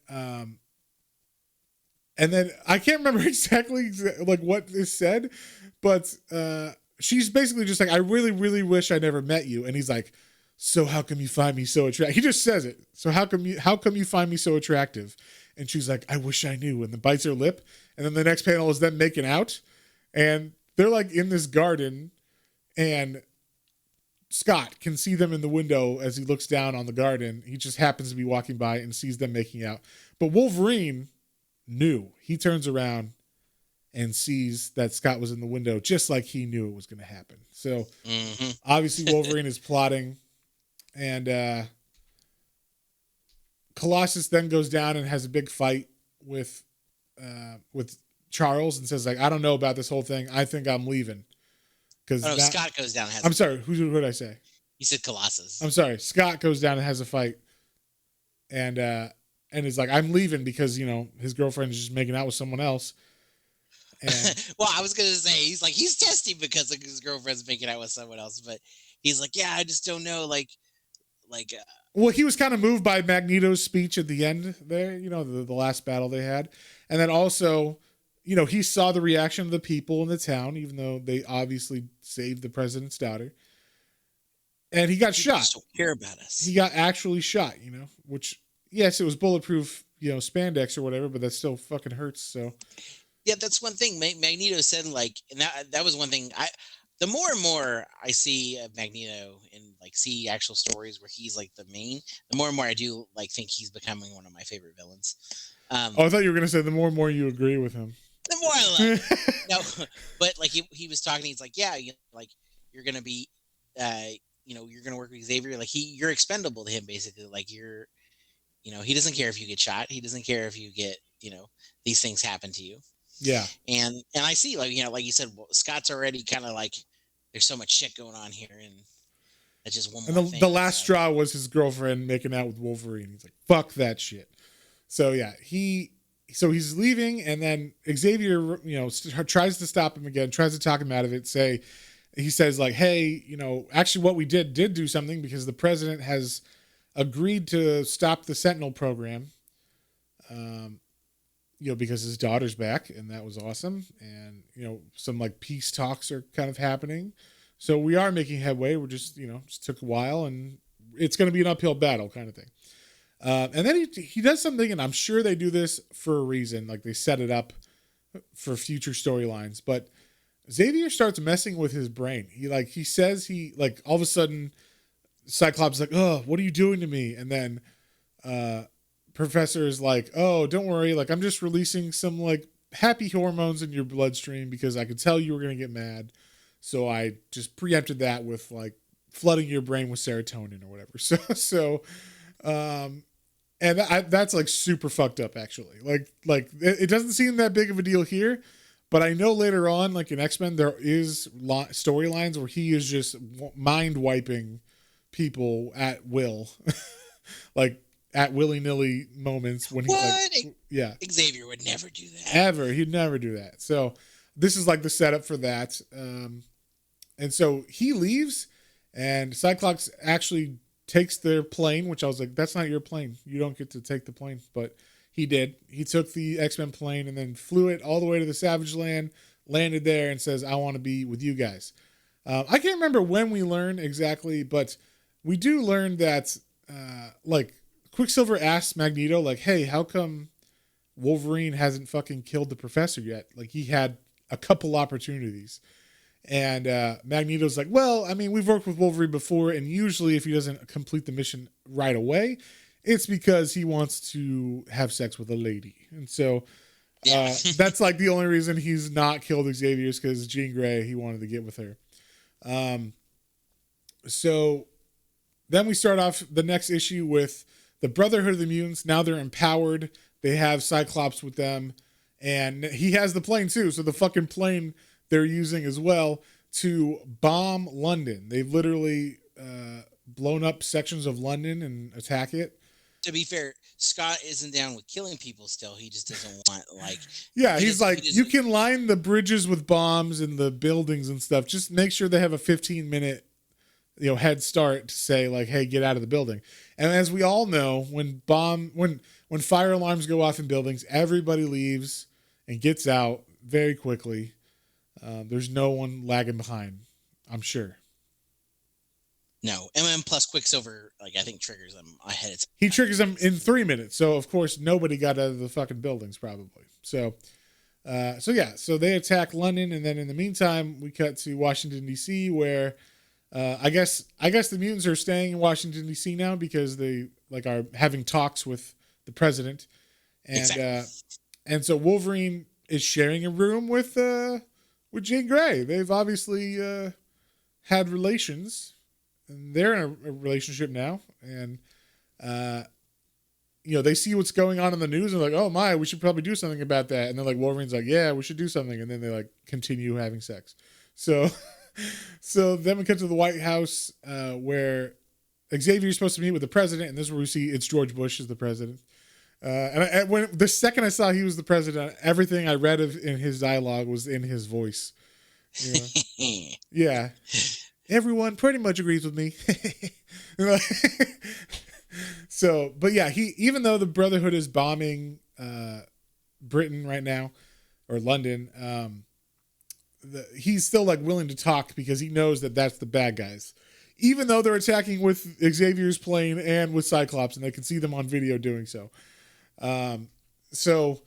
I can't remember exactly like what is said, but she's basically just like, I really, really wish I never met you. And he's like, so how come you find me so attractive? He just says it. So how come you find me so attractive? And she's like, I wish I knew. And then bites her lip. And then the next panel is them making out. And they're like in this garden, and Scott can see them in the window as he looks down on the garden. He just happens to be walking by and sees them making out. But Wolverine knew. He turns around and sees that Scott was in the window, just like he knew it was going to happen. So obviously Wolverine is plotting, and Colossus then goes down and has a big fight with Charles and says like, I don't know about this whole thing. I think I'm leaving. Because Scott goes down and has I'm sorry, who did I say? You said Colossus. I'm sorry. Scott goes down and has a fight. And is like, I'm leaving because, you know, his girlfriend is just making out with someone else. And well, I was going to say, he's testy because like, his girlfriend's making out with someone else. But he's like, yeah, I just don't know. Well, he was kind of moved by Magneto's speech at the end there, you know, the last battle they had. And then also, you know, he saw the reaction of the people in the town, even though they obviously saved the president's daughter. And he got shot. Just don't care about us. He got actually shot, you know, which, yes, it was bulletproof, you know, spandex or whatever, but that still fucking hurts. So, yeah, that's one thing Magneto said, like, and that was one thing the more and more I see of Magneto and like see actual stories where he's like the main, the more and more I do like think he's becoming one of my favorite villains. Oh, I thought you were gonna say the more and more you agree with him. The more I love him. No, but like he was talking, he's like, yeah, like you're gonna be, you're gonna work with Xavier. Like you're expendable to him, basically. Like he doesn't care if you get shot. He doesn't care if you get, these things happen to you. Yeah. And I see, like, like you said, Scott's already kind of like, there's so much shit going on here, and that's just one And more the, thing. the last straw was his girlfriend making out with Wolverine. He's like, fuck that shit. So yeah, he's leaving, and then Xavier, tries to stop him again, tries to talk him out of it. He says like, hey, actually what we did do something, because the president has agreed to stop the Sentinel program. Because his daughter's back, and that was awesome. And, some like peace talks are kind of happening. So we are making headway. We're just took a while, and it's going to be an uphill battle kind of thing. And then he does something, and I'm sure they do this for a reason. Like they set it up for future storylines, but Xavier starts messing with his brain. He says all of a sudden Cyclops is like, oh, what are you doing to me? And then, Professor is like, oh, don't worry. Like, I'm just releasing some like happy hormones in your bloodstream because I could tell you were going to get mad. So I just preempted that with like flooding your brain with serotonin or whatever. That's like super fucked up actually. Like it doesn't seem that big of a deal here, but I know later on, like in X-Men, there is storylines where he is just mind wiping people at will. Like, at willy-nilly moments when Xavier would never do that. Ever. He'd never do that. So this is like the setup for that. And so he leaves, and Cyclops actually takes their plane, which I was like, that's not your plane. You don't get to take the plane. But he did. He took the X-Men plane and then flew it all the way to the Savage Land, landed there, and says, I want to be with you guys. I can't remember when we learned exactly, but we do learn that Quicksilver asks Magneto, like, hey, how come Wolverine hasn't fucking killed the professor yet? Like, he had a couple opportunities. And Magneto's like, well, I mean, we've worked with Wolverine before, and usually if he doesn't complete the mission right away, it's because he wants to have sex with a lady. And so that's like the only reason he's not killed Xavier, is because Jean Grey, he wanted to get with her. So then we start off the next issue with the Brotherhood of the Mutants. Now they're empowered. They have Cyclops with them. And he has the plane too. So the fucking plane they're using as well to bomb London. They've literally blown up sections of London and attack it. To be fair, Scott isn't down with killing people still. He just doesn't want, like... Yeah, he's like, you can line the bridges with bombs and the buildings and stuff. Just make sure they have a 15-minute head start to say like, hey, get out of the building. And as we all know, when fire alarms go off in buildings, everybody leaves and gets out very quickly. There's no one lagging behind, I'm sure. No, and plus Quicksilver, like, I think triggers them ahead of time. He triggers them in 3 minutes. So of course nobody got out of the fucking buildings probably. So they attack London, and then in the meantime we cut to Washington D.C. where I guess the mutants are staying in Washington D.C. now because they are having talks with the president, and exactly. And so Wolverine is sharing a room with Jean Grey. They've obviously had relations, and they're in a relationship now, and they see what's going on in the news and they're like, oh my, we should probably do something about that. And then like Wolverine's like, yeah, we should do something, and then they like continue having sex. So then we cut to the White House where Xavier's supposed to meet with the president, and this is where we see it's George Bush as the president. And when the second I saw he was the president, everything I read in his dialogue was in his voice. Yeah. Everyone pretty much agrees with me. So, but yeah, even though the Brotherhood is bombing Britain right now, or London, he's still like willing to talk because he knows that that's the bad guys, even though they're attacking with Xavier's plane and with Cyclops, and they can see them on video doing so. So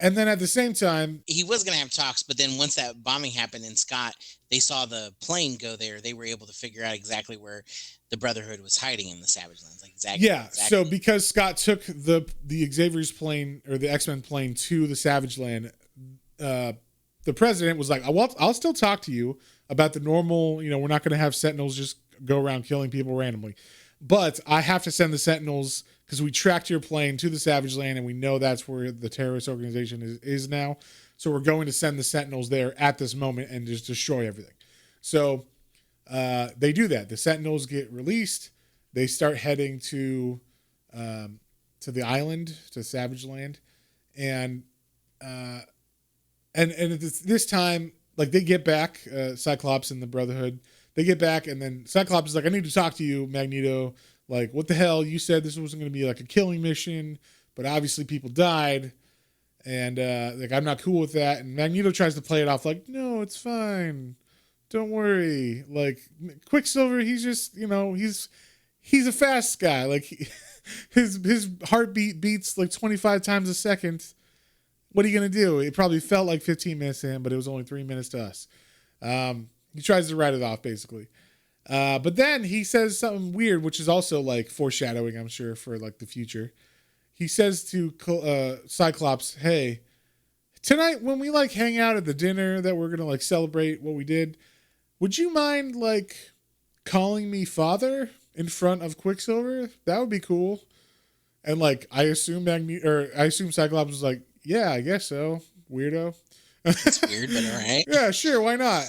And then at the same time, he was going to have talks, but then once that bombing happened in Scott, they saw the plane go there. They were able to figure out exactly where the Brotherhood was hiding in the Savage Lands. Like yeah. So exactly. because Scott took the Xavier's plane or the X-Men plane to the Savage Land, the president was like, "Well, I'll still talk to you about the normal. You know, we're not going to have Sentinels just go around killing people randomly, but I have to send the Sentinels because we tracked your plane to the Savage Land and we know that's where the terrorist organization is now. So we're going to send the Sentinels there at this moment and just destroy everything." So they do that. The Sentinels get released. They start heading to the island, to Savage Land, and uh, and at this time, like they get back, Cyclops and the Brotherhood. They get back, and then Cyclops is like, "I need to talk to you, Magneto. Like, what the hell? You said this wasn't going to be like a killing mission, but obviously people died, and like I'm not cool with that." And Magneto tries to play it off like, "No, it's fine. Don't worry. Like Quicksilver, he's just he's a fast guy. Like his heartbeat beats like 25 times a second. What are you gonna do? It probably felt like 15 minutes to him, but it was only 3 minutes to us." He tries to write it off basically. But then he says something weird, which is also like foreshadowing, I'm sure, for like the future. He says to Cyclops, "Hey, tonight when we like hang out at the dinner that we're gonna like celebrate what we did, would you mind like calling me father in front of Quicksilver? That would be cool." And like I assume Cyclops was like, "Yeah, I guess so, weirdo." It's weird, but all right. Yeah, sure, why not?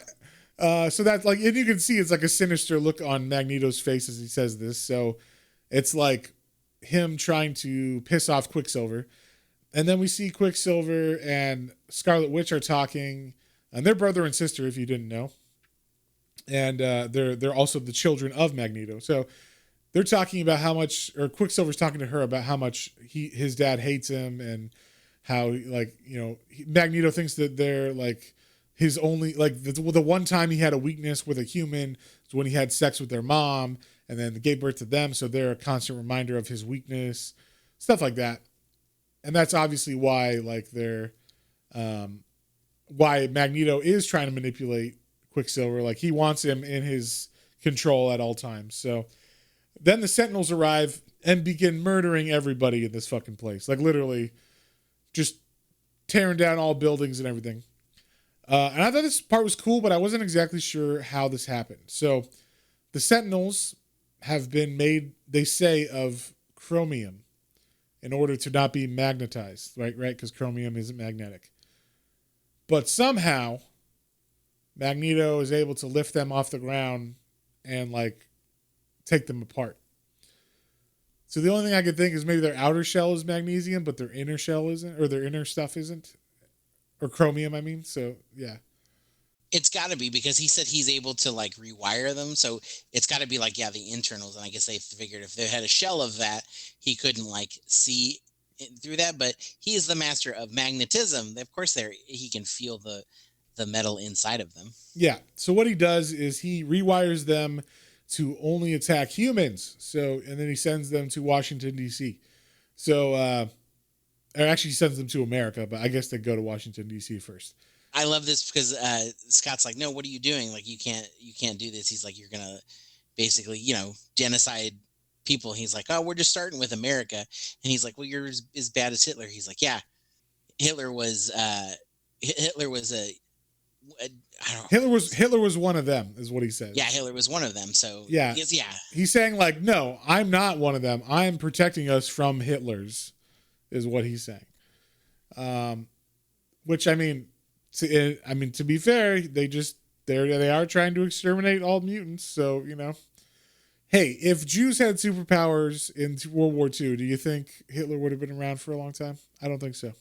So that's like, and you can see it's like a sinister look on Magneto's face as he says this. So it's like him trying to piss off Quicksilver. And then we see Quicksilver and Scarlet Witch are talking, and they're brother and sister, if you didn't know. And they're also the children of Magneto. So they're talking about how much, or Quicksilver's talking to her about how much his dad hates him, and how like Magneto thinks that they're like his only, like the one time he had a weakness with a human is when he had sex with their mom, and then gave birth to them. So they're a constant reminder of his weakness, stuff like that. And that's obviously why like they're why Magneto is trying to manipulate Quicksilver. Like he wants him in his control at all times. So then the Sentinels arrive and begin murdering everybody in this fucking place. Like literally just tearing down all buildings and everything. And I thought this part was cool, but I wasn't exactly sure how this happened. So the Sentinels have been made, they say, of chromium in order to not be magnetized, right? Because chromium isn't magnetic. But somehow Magneto is able to lift them off the ground and like take them apart. So the only thing I could think is maybe their outer shell is magnesium, but their inner shell isn't, or their inner stuff isn't, or chromium, I mean. So yeah, It's got to be, because he said he's able to like rewire them, so it's got to be like, yeah, the internals. And I guess they figured if they had a shell of that, he couldn't like see through that. But he is the master of magnetism. Of course, there he can feel the metal inside of them. yeah. So what he does is he rewires them to only attack humans. So and then he sends them to Washington D.C. So or actually he sends them to America, but I guess they go to Washington D.C. first. I love this because Scott's like, no, what are you doing? Like, you can't do this. He's like, you're gonna basically, genocide people. He's like, oh, we're just starting with America, and he's like, well, you're as bad as Hitler. He's like, yeah, Hitler was Hitler was a I don't know. Hitler was one of them, is what he says. Yeah, Hitler was one of them. So Yeah, yeah. He's saying like, no, I'm not one of them. I'm protecting us from Hitler's, is what he's saying. Which I mean, to be fair, they are trying to exterminate all mutants. So hey, if Jews had superpowers in World War II, do you think Hitler would have been around for a long time? I don't think so.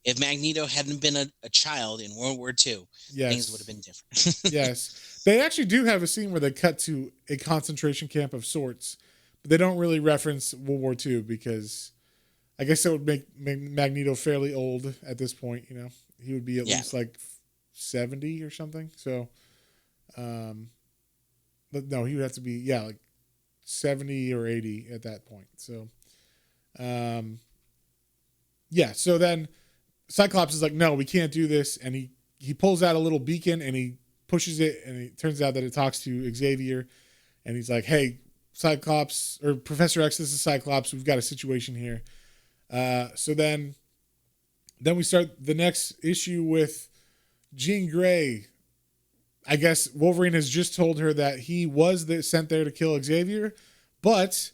If Magneto hadn't been a child in World War II, yes. Things would have been different. Yes. They actually do have a scene where they cut to a concentration camp of sorts, but they don't really reference World War II because I guess that would make Magneto fairly old at this point. He would be at least like 70 or something. So, but no, he would have to be, like 70 or 80 at that point. So, Yeah. So then Cyclops is like, no, we can't do this. And he pulls out a little beacon and he pushes it. And it turns out that it talks to Xavier. And he's like, hey, Cyclops or Professor X, this is Cyclops. We've got a situation here. So then we start the next issue with Jean Grey. I guess Wolverine has just told her that he was sent there to kill Xavier, but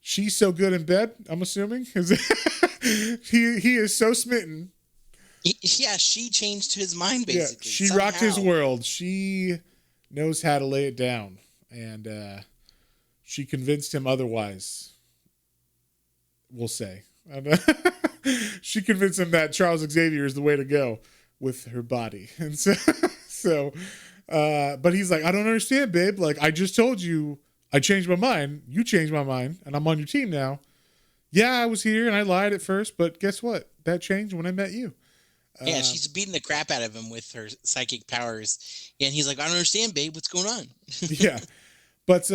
she's so good in bed, I'm assuming. he is so smitten. Yeah, she changed his mind, basically. Yeah, she rocked his world. She knows how to lay it down, and she convinced him otherwise, we'll say. She convinced him that Charles Xavier is the way to go with her body. And but he's like, I don't understand, babe. Like, I just told you I changed my mind. You changed my mind, and I'm on your team now. Yeah, I was here, and I lied at first, but guess what? That changed when I met you. Yeah, she's beating the crap out of him with her psychic powers. And he's like, I don't understand, babe. What's going on? Yeah. But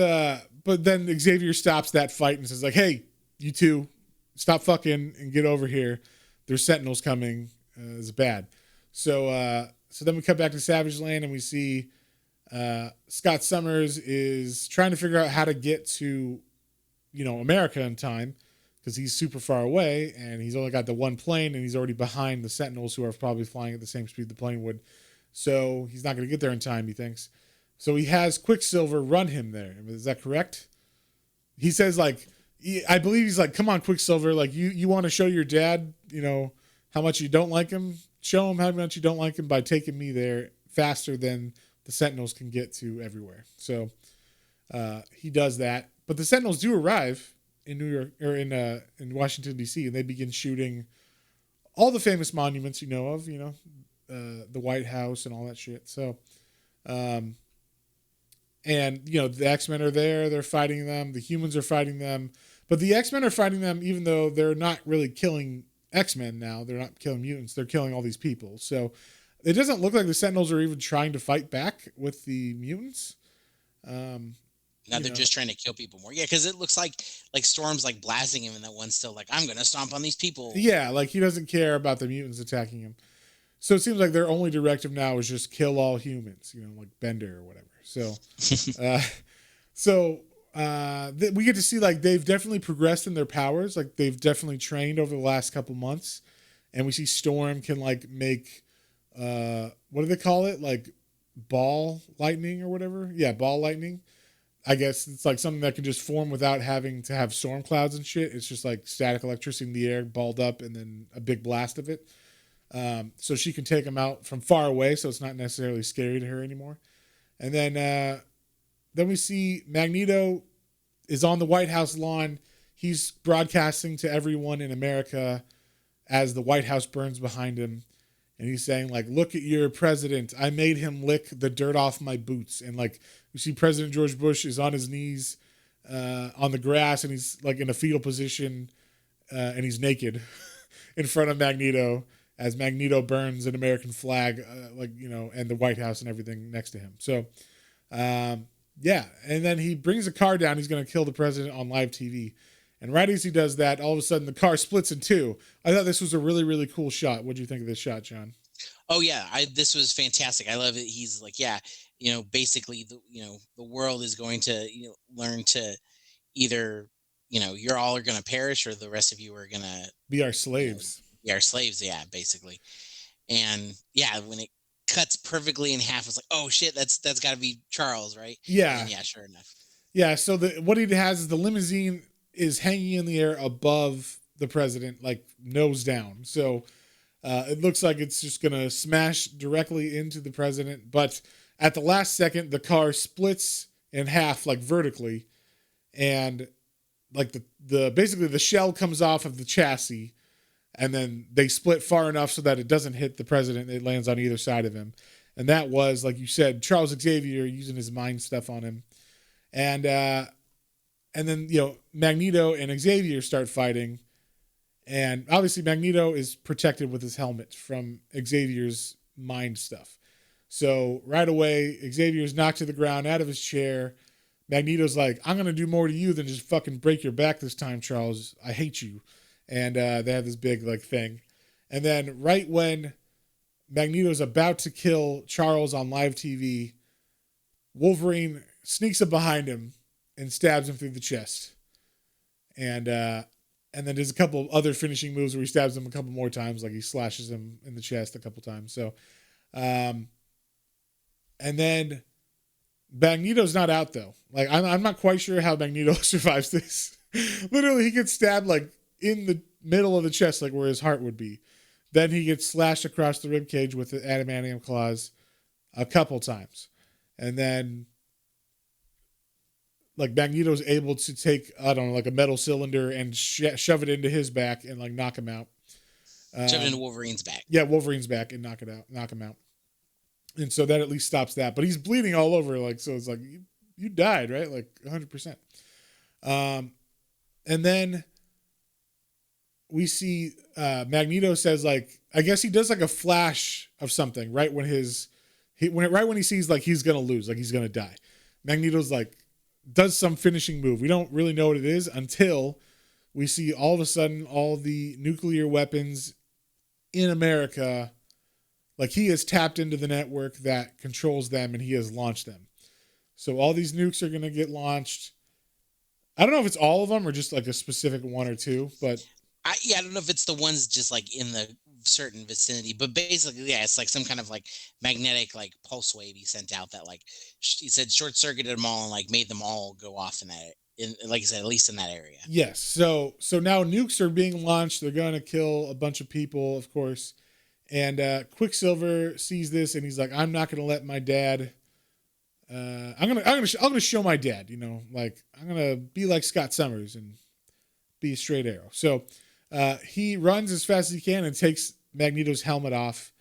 then Xavier stops that fight and says, like, hey, you two, stop fucking and get over here. There's Sentinels coming. It's bad. So then we come back to Savage Land and we see Scott Summers is trying to figure out how to get to, America in time because he's super far away and he's only got the one plane and he's already behind the Sentinels who are probably flying at the same speed the plane would. So he's not going to get there in time, he thinks. So he has Quicksilver run him there. Is that correct? He says, like, I believe he's like, come on, Quicksilver. Like, you want to show your dad, how much you don't like him? Show him how much you don't like him by taking me there faster than the Sentinels can get to everywhere. So he does that. But the Sentinels do arrive in New York or in Washington, D.C., and they begin shooting all the famous monuments you know of, the White House and all that shit. So, and, the X-Men are there. They're fighting them. The humans are fighting them. But the X-Men are fighting them even though they're not really killing X-Men now. They're not killing mutants. They're killing all these people. So it doesn't look like the Sentinels are even trying to fight back with the mutants. Now they're just trying to kill people more. Yeah, because it looks like Storm's like blasting him and that one's still like, I'm going to stomp on these people. Yeah, like he doesn't care about the mutants attacking him. So it seems like their only directive now is just kill all humans, like Bender or whatever. So, we get to see like they've definitely progressed in their powers. Like they've definitely trained over the last couple months, and we see Storm can like make what do they call it? Like ball lightning or whatever. Yeah, ball lightning. I guess it's like something that can just form without having to have storm clouds and shit. It's just like static electricity in the air, balled up, and then a big blast of it. So she can take them out from far away, so it's not necessarily scary to her anymore. And then we see Magneto is on the White House lawn. He's broadcasting to everyone in America as the White House burns behind him. And he's saying, like, look at your president. I made him lick the dirt off my boots. And, like, we see President George Bush is on his knees on the grass, and he's, like, in a fetal position, and he's naked in front of Magneto as Magneto burns an American flag, and the White House and everything next to him. So, yeah. And then he brings a car down. He's going to kill the president on live TV. And right as he does that, all of a sudden the car splits in two. I thought this was a really, really cool shot. What do you think of this shot, John? Oh yeah, this was fantastic. I love it. He's like, yeah, basically the world is going to learn to either you're all are going to perish or the rest of you are going to be our slaves. Be our slaves, yeah, basically. And yeah, when it cuts perfectly in half, it's like, oh shit, that's got to be Charles, right? Yeah, and yeah, sure enough. Yeah, so what he has is the limousine is hanging in the air above the president, like nose down. So it looks like it's just going to smash directly into the president. But at the last second, the car splits in half, like vertically. And like basically the shell comes off of the chassis. And then they split far enough so that it doesn't hit the president. It lands on either side of him. And that was, like you said, Charles Xavier using his mind stuff on him. And then, Magneto and Xavier start fighting. And obviously Magneto is protected with his helmet from Xavier's mind stuff. So right away, Xavier's knocked to the ground out of his chair. Magneto's like, I'm going to do more to you than just fucking break your back this time, Charles. I hate you. and they have this big like thing, and then right when Magneto's about to kill Charles on live TV, Wolverine sneaks up behind him and stabs him through the chest, and then there's a couple of other finishing moves where he stabs him a couple more times, like he slashes him in the chest a couple times. So, um, and then Magneto's not out though. Like I'm not quite sure how Magneto survives this. Literally, he gets stabbed like in the middle of the chest, like where his heart would be. Then he gets slashed across the rib cage with the adamantium claws a couple times, and then like Magneto's able to take, I don't know, like a metal cylinder and shove it into his back and like knock him out. Shove it into Wolverine's back. Yeah, Wolverine's back and knock him out. And so that at least stops that. But he's bleeding all over, like, so it's like you died, right? Like 100%. And then we see Magneto says, like, I guess he does like a flash of something right when right when he sees like he's gonna lose, like he's gonna die. Magneto's like does some finishing move. We don't really know what it is until we see all of a sudden all the nuclear weapons in America, like he has tapped into the network that controls them and he has launched them. So all these nukes are going to get launched. I don't know if it's all of them or just like a specific one or two, but I don't know if it's the ones just like in the certain vicinity, but basically, yeah, it's like some kind of like magnetic like pulse wave he sent out that like he said short circuited them all and like made them all go off in that, like I said, at least in that area. Yes. So now nukes are being launched. They're going to kill a bunch of people, of course. And Quicksilver sees this and he's like, I'm not going to let my dad. I'm gonna show my dad. You know, like I'm gonna be like Scott Summers and be a straight arrow. So he runs as fast as he can and takes Magneto's helmet off,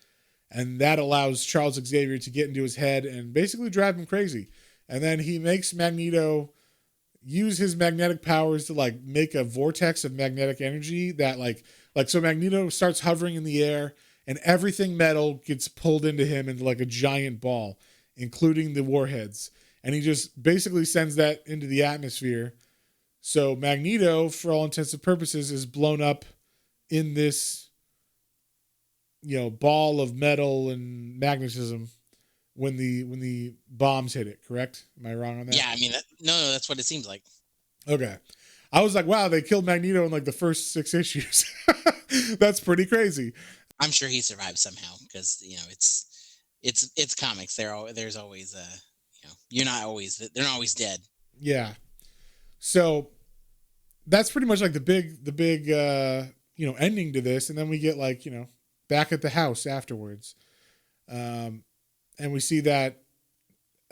and that allows Charles Xavier to get into his head and basically drive him crazy. And then he makes Magneto use his magnetic powers to like make a vortex of magnetic energy that like so Magneto starts hovering in the air and everything metal gets pulled into him into like a giant ball, including the warheads. And he just basically sends that into the atmosphere. So Magneto, for all intents and purposes, is blown up in this, you know, ball of metal and magnetism when the bombs hit it. Correct? Am I wrong on that? Yeah, I mean, no, that's what it seems like. Okay. I was like, wow, they killed Magneto in like the first 6 issues. That's pretty crazy. I'm sure he survived somehow because you know it's comics. There's always they're not always dead. Yeah. So that's pretty much like the big ending to this, and then we get like, you know, back at the house afterwards. And we see that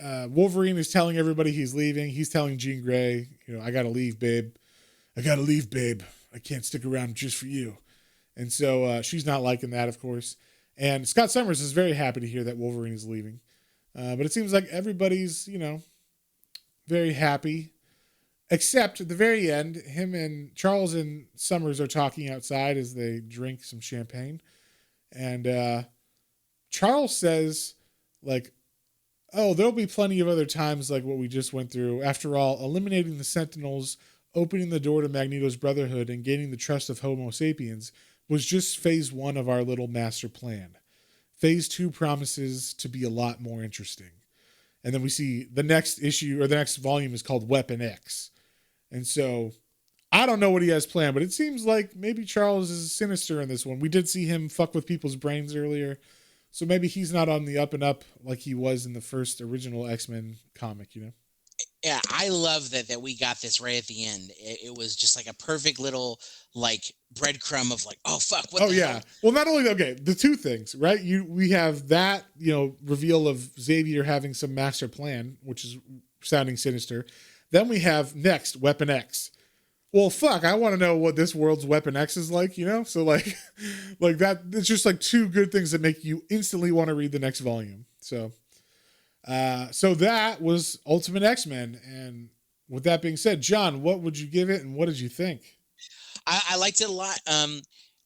Wolverine is telling everybody he's leaving. He's telling Jean Grey, you know, I gotta leave, babe. I gotta leave, babe. I can't stick around just for you. And so she's not liking that, of course. And Scott Summers is very happy to hear that Wolverine is leaving. But it seems like everybody's, you know, very happy. Except at the very end, him and Charles and Summers are talking outside as they drink some champagne. And Charles says, like, oh, there'll be plenty of other times like what we just went through. After all, eliminating the Sentinels, opening the door to Magneto's Brotherhood, and gaining the trust of Homo sapiens was just phase 1 of our little master plan. Phase 2 promises to be a lot more interesting. And then we see the next issue, or the next volume, is called Weapon X. And so I don't know what he has planned, but it seems like maybe Charles is sinister in this one. We did see him fuck with people's brains earlier. So maybe he's not on the up and up like he was in the first original X-Men comic, you know? Yeah, I love that we got this right at the end. It was just like a perfect little like breadcrumb of like, oh fuck, what the hell? Well, not only the two things, right? We have that, you know, reveal of Xavier having some master plan, which is sounding sinister. Then we have next Weapon X. Well, fuck, I want to know what this world's Weapon X is like, you know? So like like that, it's just like two good things that make you instantly want to read the next volume. So that was Ultimate X-Men. And with that being said, John, what would you give it and what did you think? I liked it a lot.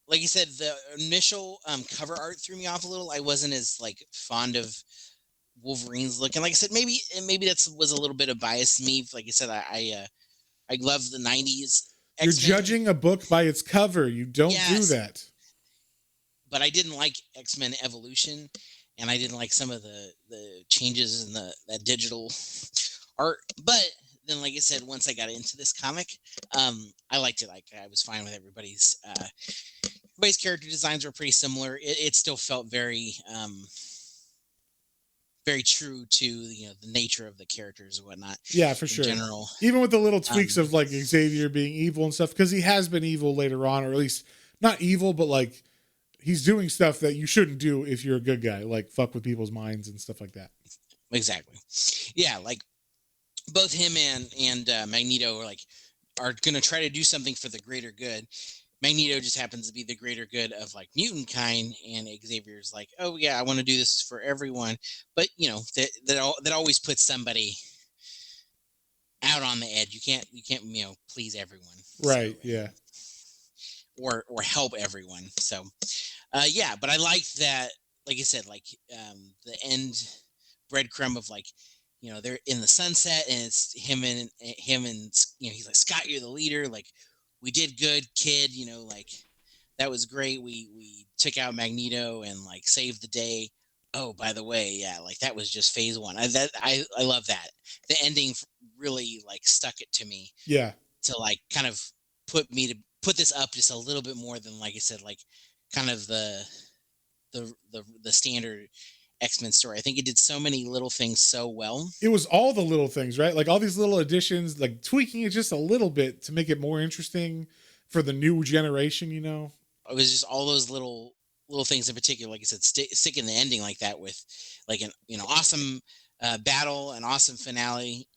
Like you said, the initial cover art threw me off a little. I wasn't as like fond of Wolverine's look. And like I said, maybe that was a little bit of bias to me. Like I said, I love the 90s You're X-Men. judging a book by its cover. You don't do Yes, that. but I didn't like X-Men Evolution, and I didn't like some of the changes in that digital art. But then, like I said, once I got into this comic, I liked it. Like I was fine with everybody's character designs were pretty similar. It still felt very true to the nature of the characters and whatnot Yeah, for in sure. general. Even with the little tweaks Um, of like Xavier being evil and stuff, because he has been evil later on, or at least not evil, but like he's doing stuff that you shouldn't do if you're a good guy, like fuck with people's minds and stuff like that. exactly. Yeah, like both him and Magneto are gonna try to do something for the greater good. Magneto just happens to be the greater good of like mutant kind, and Xavier's like, oh yeah, I want to do this for everyone. But that always puts somebody out on the edge. You can't please everyone. Right. Yeah. Or help everyone. So yeah, but I like that. Like I said, like the end breadcrumb of like they're in the sunset and it's him and he's like, Scott, you're the leader. Like we did good, kid. Like that was great. We took out Magneto and like saved the day. Oh, by the way, yeah, like that was just phase one. I love that. The ending really like stuck it to me Yeah. to like kind of put this up just a little bit more than, like I said, like kind of the standard X-Men story. I think it did so many little things so well. It was all the little things, right? Like all these little additions, like tweaking it just a little bit to make it more interesting for the new generation, It was just all those little things in particular. Like I said, sticking the ending like that with like an awesome battle, an awesome finale,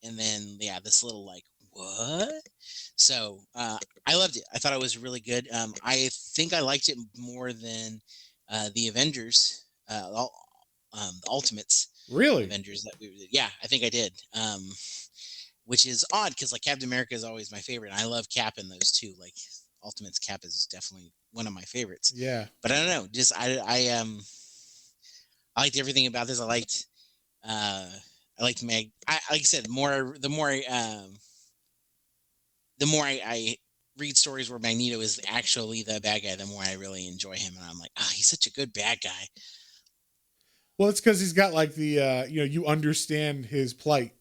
and then yeah, this little like what. So I loved it. I thought it was really good. I think I liked it more than the Avengers, the Ultimates Really? Avengers that we. Yeah, I think I did. Which is odd because like Captain America is always my favorite. And I love Cap in those too. Like Ultimates Cap is definitely one of my favorites. Yeah. But I don't know. Just I liked everything about this. I liked Meg. Like I said, the more I read stories where Magneto is actually the bad guy, the more I really enjoy him. And I'm like, he's such a good bad guy. Well, it's because he's got like the you understand his plight.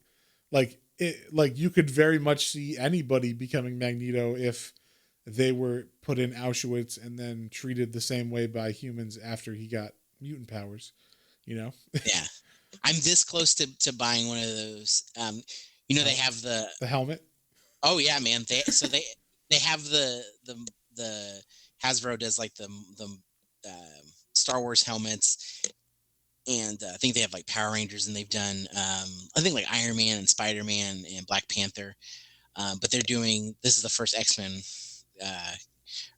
Like you could very much see anybody becoming Magneto if they were put in Auschwitz and then treated the same way by humans after he got mutant powers. Yeah, I'm this close to buying one of those. They have the. The helmet. Oh yeah, man. They have the Hasbro does like the Star Wars helmets, and I think they have like Power Rangers, and they've done I think like Iron Man and Spider Man and Black Panther, but this is the first X-Men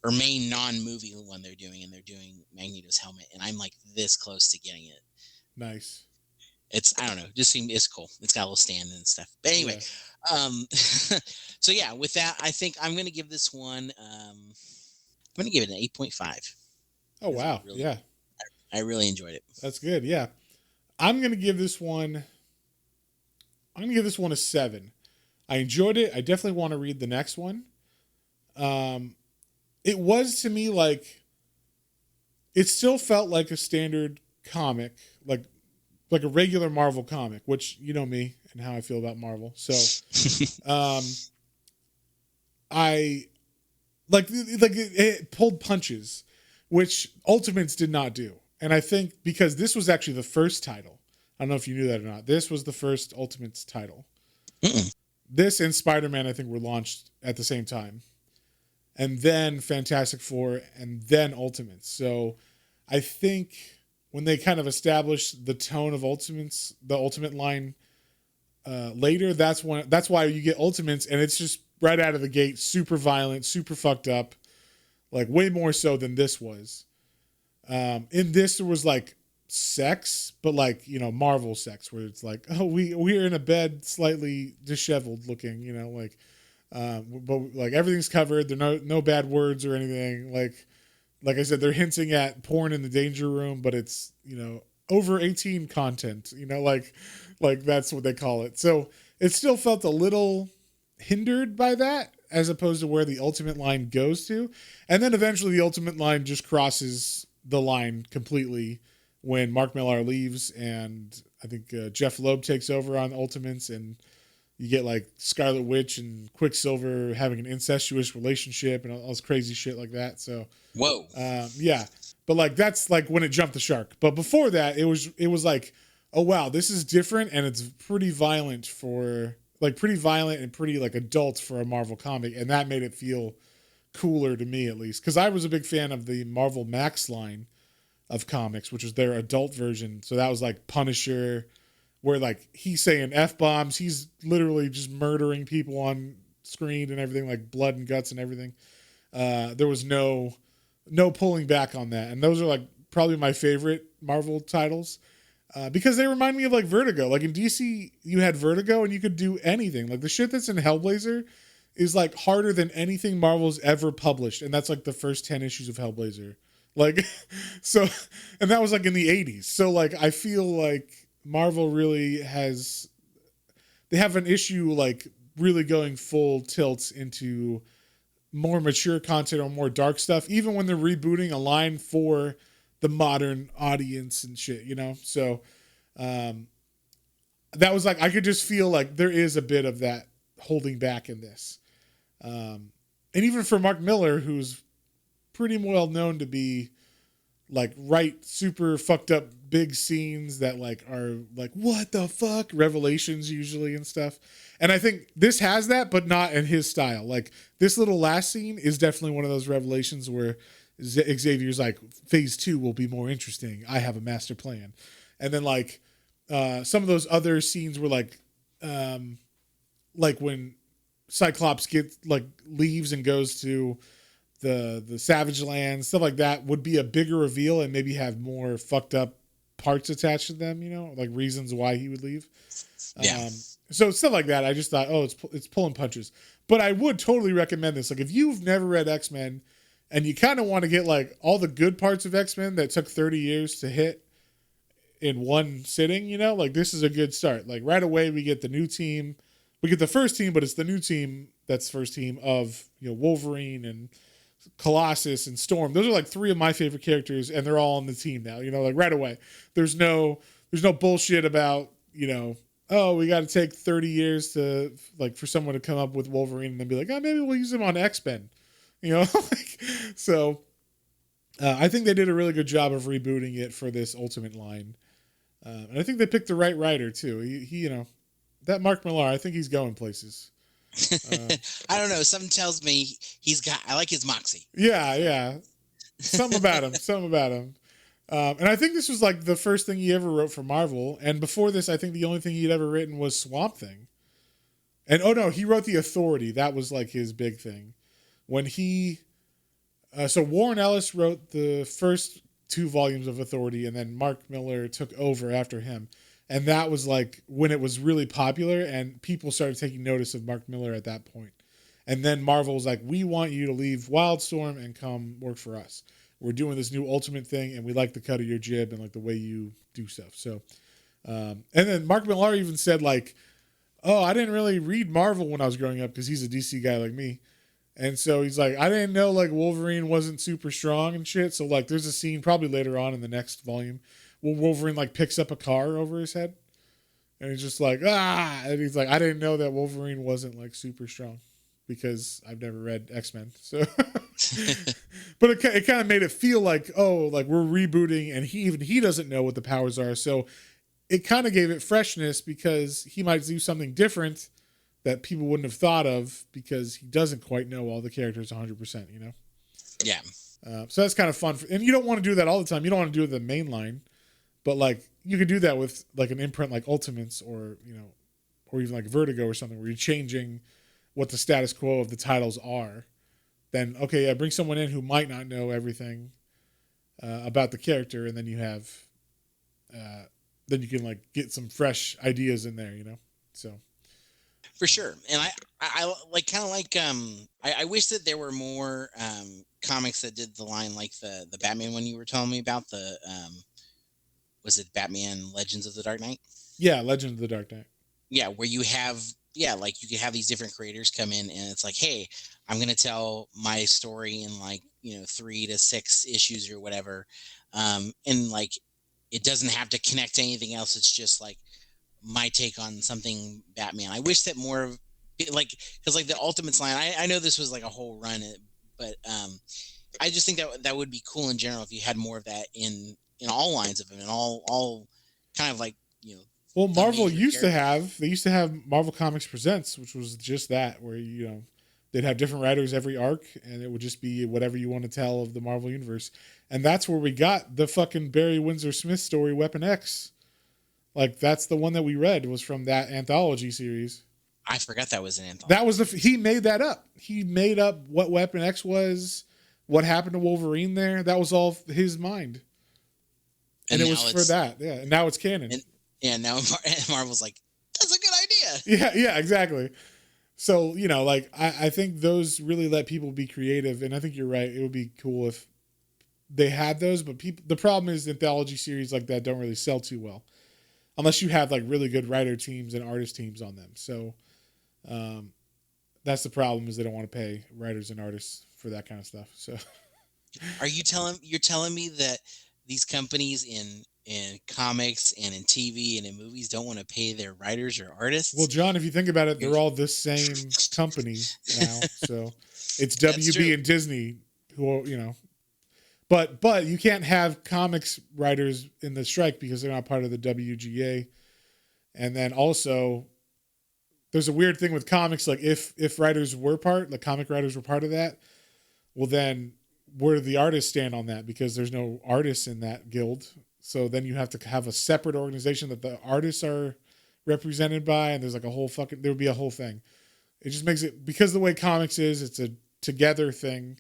or main non-movie one they're doing, and they're doing Magneto's helmet, and I'm like this close to getting it. Nice. It's I don't know, it's cool. It's got a little stand and stuff. But anyway, Yeah. so yeah, with that, I think I'm gonna give this one. I'm gonna give it an 8.5. Oh wow. Yeah. I really enjoyed it. That's good. Yeah. I'm gonna give this one a 7. I enjoyed it. I definitely want to read the next one. It was to me like it still felt like a standard comic, like a regular Marvel comic, which you know me and how I feel about Marvel. So I like it pulled punches, which Ultimates did not do. And I think because this was actually the first title. I don't know if you knew that or not. This was the first Ultimates title. Mm-mm. This and Spider-Man, I think, were launched at the same time. And then Fantastic Four, and then Ultimates. So I think when they kind of established the tone of Ultimates, the Ultimate line later, that's why you get Ultimates, and it's just right out of the gate, super violent, super fucked up, like way more so than this was. In this, there was like sex, but like Marvel sex, where it's like, oh, we're in a bed, slightly disheveled looking, like. But like everything's covered. There are no bad words or anything. Like I said, they're hinting at porn in the danger room, but it's over 18 content. Like that's what they call it. So it still felt a little hindered by that. as opposed to where the Ultimate line goes to. And then eventually the Ultimate line just crosses the line completely when Mark Millar leaves, and I think Jeff Loeb takes over on Ultimates, and you get like Scarlet Witch and Quicksilver having an incestuous relationship and all this crazy shit like that. So, whoa, yeah, but like that's like when it jumped the shark. But before that, it was like, oh wow, this is different, and it's pretty violent and pretty like adult for a Marvel comic, and that made it feel cooler to me at least, because I was a big fan of the Marvel Max line of comics, which was their adult version. So that was like Punisher, where like he's saying F-bombs, he's literally just murdering people on screen and everything, like blood and guts and everything. There was no pulling back on that. And those are like probably my favorite Marvel titles. Because they remind me of like Vertigo. Like in DC, you had Vertigo and you could do anything. Like the shit that's in Hellblazer is like harder than anything Marvel's ever published. And that's like the first 10 issues of Hellblazer. Like, so, and that was like in the 80s. So like, I feel like Marvel really they have an issue like really going full tilt into more mature content or more dark stuff, even when they're rebooting a line for the modern audience and shit, you know? So, that was like, I could just feel like there is a bit of that holding back in this. And even for Mark Millar, who's pretty well known to be like write super fucked up big scenes that like are like, what the fuck, revelations usually and stuff. And I think this has that, but not in his style. Like this little last scene is definitely one of those revelations where Xavier's like, phase 2 will be more interesting. I have a master plan. And then like some of those other scenes were like when Cyclops leaves and goes to the Savage Land, stuff like that would be a bigger reveal and maybe have more fucked up parts attached to them, you know, like reasons why he would leave. Yeah. So stuff like that. I just thought, oh, it's pulling punches. But I would totally recommend this. Like if you've never read X-Men and you kind of want to get like all the good parts of X-Men that took 30 years to hit in one sitting, you know, like this is a good start. Like right away we get the new team. We get the first team, but it's the new team that's first team of, you know, Wolverine and Colossus and Storm. Those are like 3 of my favorite characters, and they're all on the team now, you know, like right away. There's no bullshit about, you know, oh, we got to take 30 years to like for someone to come up with Wolverine and then be like, oh, maybe we'll use him on X-Men, you know. So I think they did a really good job of rebooting it for this Ultimate line, and I think they picked the right writer too. He you know, that Mark Millar, I think he's going places. I don't know. Something tells me I like his moxie. Yeah. Something about him. And I think this was like the first thing he ever wrote for Marvel. And before this, I think the only thing he'd ever written was Swamp Thing. And oh no, he wrote The Authority. That was like his big thing. When so Warren Ellis wrote the first 2 volumes of Authority, and then Mark Millar took over after him. And that was like when it was really popular and people started taking notice of Mark Millar at that point. And then Marvel was like, we want you to leave Wildstorm and come work for us. We're doing this new Ultimate thing and we like the cut of your jib and like the way you do stuff. So, and then Mark Millar even said like, oh, I didn't really read Marvel when I was growing up because he's a DC guy like me. And so he's like, I didn't know like Wolverine wasn't super strong and shit. So like there's a scene probably later on in the next volume where Wolverine like picks up a car over his head. And he's just like, and he's like, I didn't know that Wolverine wasn't like super strong because I've never read X-Men. So, but it kind of made it feel like, oh, like we're rebooting and he doesn't know what the powers are. So it kind of gave it freshness because he might do something different that people wouldn't have thought of because he doesn't quite know all the characters 100%, you know? Yeah. So that's kind of fun. And you don't want to do that all the time. You don't want to do it the main line, but like you could do that with like an imprint like Ultimates or, you know, or even like Vertigo or something where you're changing what the status quo of the titles are. Then, okay, yeah, bring someone in who might not know everything about the character. And then you have, then you can like get some fresh ideas in there, you know? So. For sure. And I like kind of like, I wish that there were more comics that did the line like the Batman one you were telling me about, the, was it Batman Legends of the Dark Knight? Yeah, Legends of the Dark Knight. Yeah, where you have yeah, like you could have these different creators come in and it's like, hey, I'm gonna tell my story in like, 3 to 6 issues or whatever. And like it doesn't have to connect to anything else. It's just like my take on something Batman. I wish that more of like because like the Ultimates line, I know this was like a whole run, but I just think that that would be cool in general if you had more of that in all lines of them and all kind of like Well, the Marvel major used to characters. have they used to have Marvel Comics Presents, which was just that, where they'd have different writers every arc, and it would just be whatever you want to tell of the Marvel universe, and that's where we got the fucking Barry Windsor Smith story, Weapon X. Like that's the one that we read was from that anthology series. I forgot that was an That was anthology. he made that up. He made up what Weapon X was, what happened to Wolverine there. That was all his mind, and And it was now for it's that. Yeah, and now it's canon. and yeah, now Marvel's like, that's a good idea. Yeah, exactly. So like I think those really let people be creative, and I think you're right. It would be cool if they had those, but people. The problem is anthology series like that don't really sell too well, unless you have like really good writer teams and artist teams on them. So um, that's the problem is they don't want to pay writers and artists for that kind of stuff. So You're telling me that these companies in comics and in TV and in movies don't want to pay their writers or well, artists? John, if you think about it, You're, they're all the same company now. So it's that's true. WB and Disney who but you can't have comics writers in the strike because they're not part of the WGA. And then also there's a weird thing with comics, like if writers were the comic writers were part of that, well then where do the artists stand on that? Because there's no artists in that guild. So then you have to have a separate organization that the artists are represented by, and there's like a whole there would be a whole thing. It just makes it because the way comics is, it's a together thing.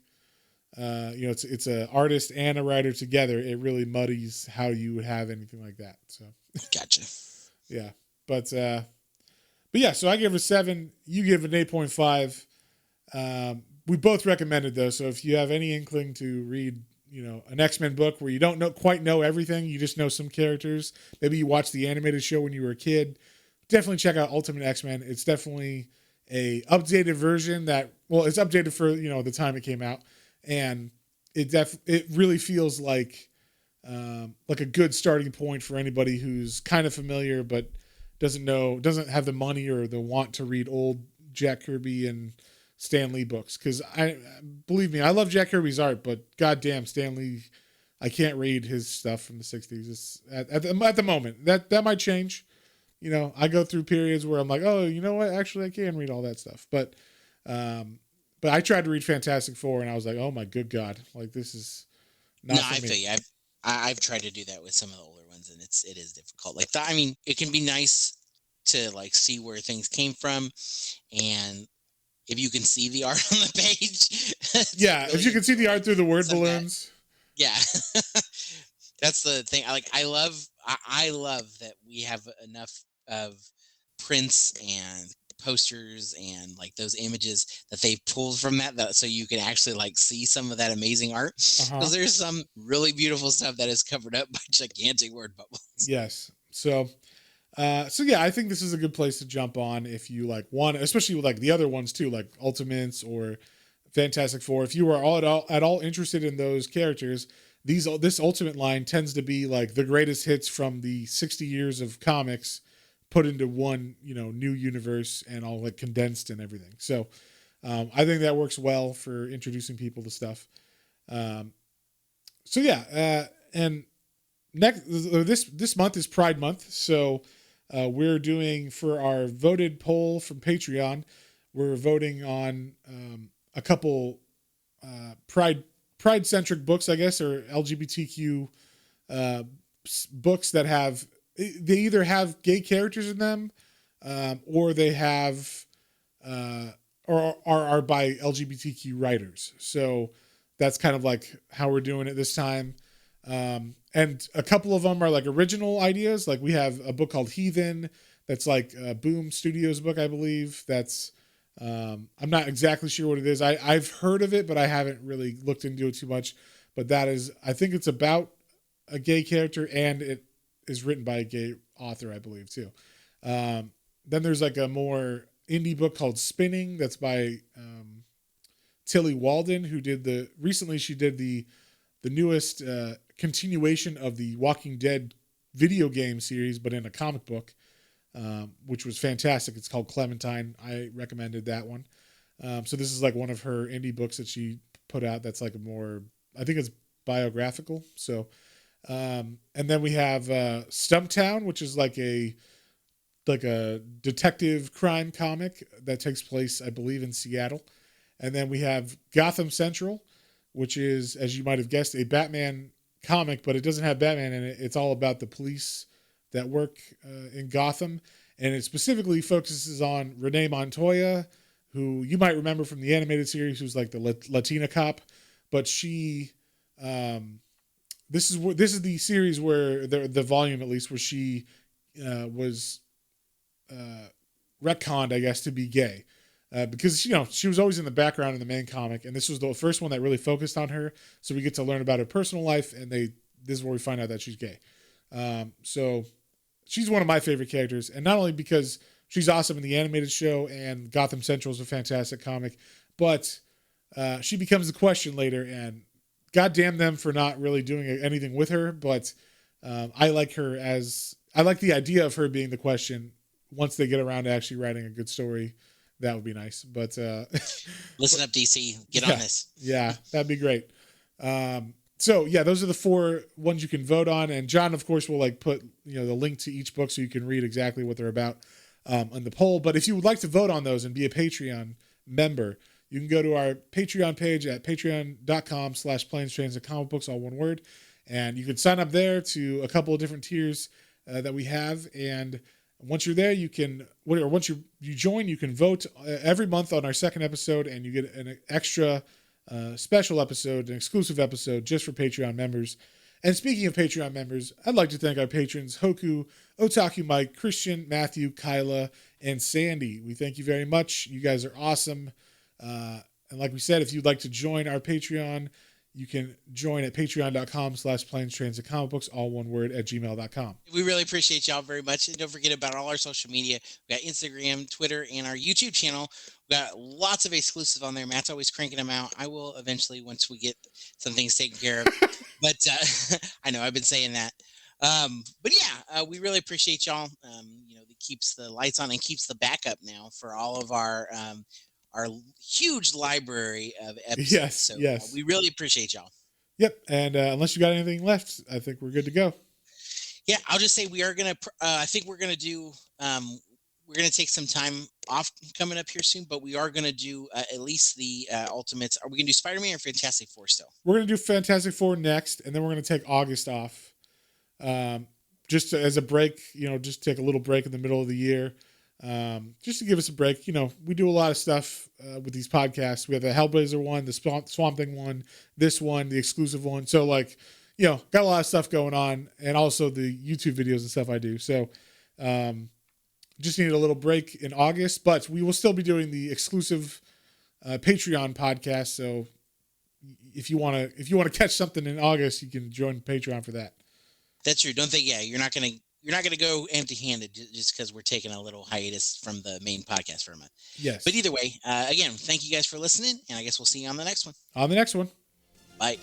It's a artist and a writer together. It really muddies how you would have anything like that. So Gotcha. yeah, but yeah. So I give it a 7. You give it an 8.5. We both recommended though. So if you have any inkling to read, an X-Men book where you don't quite know everything, you just know some characters. Maybe you watched the animated show when you were a kid. Definitely check out Ultimate X-Men. It's definitely a updated version it's updated for the time it came out, and it really feels like a good starting point for anybody who's kind of familiar but doesn't have the money or the want to read old Jack Kirby and Stan Lee books. Because I believe me, I love Jack Kirby's art, but goddamn Stan Lee, I can't read his stuff from the '60s. It's, at the moment that might change. I go through periods where I'm like, oh, you know what? Actually, I can read all that stuff. But I tried to read Fantastic Four, and I was like, oh my good God, like this is not No, for I me. feel you. I've tried to do that with some of the older ones, and it is difficult. Like that, I mean, it can be nice to like see where things came from, and if you can see the art on the page, to Yeah, if really you can see the enjoy art through the word some of that. balloons. Yeah, that's the thing. I love that we have enough of prints and posters and like those images that they pulled from that so you can actually like see some of that amazing art Uh huh. because there's some really beautiful stuff that is covered up by gigantic word bubbles. Yes. So yeah, I think this is a good place to jump on if you like one, especially with like the other ones too, like Ultimates or Fantastic Four. If you are at all interested in those characters, this Ultimate line tends to be like the greatest hits from the 60 years of comics put into one, new universe and all like condensed and everything. So I think that works well for introducing people to stuff. Um, so yeah, and next this month is Pride Month, so we're doing for our voted poll from Patreon. We're voting on a couple pride centric books, I guess, or LGBTQ uh, books that they either have gay characters in them, or they have uh, or are by LGBTQ writers. So that's kind of like how we're doing it this time. And a couple of them are like original ideas. Like we have a book called Heathen that's like a Boom Studios book, I believe. That's I'm not exactly sure what it is. I've heard of it, but I haven't really looked into it too much. But that is, I think it's about a gay character, and it is written by a gay author, I believe too. Then there's like a more indie book called Spinning. That's by Tilly Walden, who recently she did the newest continuation of the Walking Dead video game series, but in a comic book, which was fantastic. It's called Clementine. I recommended that one. So this is like one of her indie books that she put out. That's like a more, I think it's biographical. So, and then we have Stumptown, which is like a detective crime comic that takes place, I believe, in Seattle. And then we have Gotham Central, which is, as you might have guessed, a Batman comic, but it doesn't have Batman in it. It's all about the police that work in Gotham. And it specifically focuses on Renee Montoya, who you might remember from the animated series, who's like the Latina cop. But she, this is the series where the volume, at least, where she was retconned, I guess, to be gay. Because she was always in the background in the main comic, and this was the first one that really focused on her. So we get to learn about her personal life, and this is where we find out that she's gay. So she's one of my favorite characters, and not only because she's awesome in the animated show, and Gotham Central is a fantastic comic, but she becomes the Question later, and goddamn them for not really doing anything with her. But I like the idea of her being the Question once they get around to actually writing a good story. That would be nice. But listen up, DC. Get on this. Yeah, that'd be great. So yeah, those are the 4 ones you can vote on. And John, of course, will like put the link to each book so you can read exactly what they're about on the poll. But if you would like to vote on those and be a Patreon member, you can go to our Patreon page at patreon.com/planes, trains, and comic books, all one word. And you can sign up there to a couple of different tiers that we have. And once you're there, once you join, you can vote every month on our second episode, and you get an extra special episode, an exclusive episode just for Patreon members. And speaking of Patreon members, I'd like to thank our patrons, Hoku, Otaku Mike, Christian, Matthew, Kyla, and Sandy. We thank you very much. You guys are awesome. And like we said, if you'd like to join our Patreon, you can join at patreon.com/planes, trains, and comic books, all one word, at gmail.com. We really appreciate y'all very much. And don't forget about all our social media. We got Instagram, Twitter, and our YouTube channel. We got lots of exclusives on there. Matt's always cranking them out. I will eventually, once we get some things taken care of. But I know I've been saying that. But yeah, we really appreciate y'all. That keeps the lights on and keeps the backup now for all of our huge library of episodes. Yes, so yes. We really appreciate y'all. Yep. And unless you got anything left, I think we're good to go. Yeah, I'll just say we are going to, I think we're going to do, we're going to take some time off coming up here soon, but we are going to do at least the Ultimates. Are we going to do Spider-Man or Fantastic Four still? We're going to do Fantastic Four next, and then we're going to take August off. Just as a break, just take a little break in the middle of the year. Just to give us a break. We do a lot of stuff with these podcasts. We have the Hellblazer one, the Swamp Thing one, this one, the exclusive one. So got a lot of stuff going on, and also the YouTube videos and stuff I do. So just needed a little break in August, but we will still be doing the exclusive Patreon podcast. So if you want to catch something in August, you can join Patreon for that. That's true. Don't think, you're not going to go empty-handed just because we're taking a little hiatus from the main podcast for a month. Yes. But either way, again, thank you guys for listening, and I guess we'll see you on the next one. On the next one. Bye.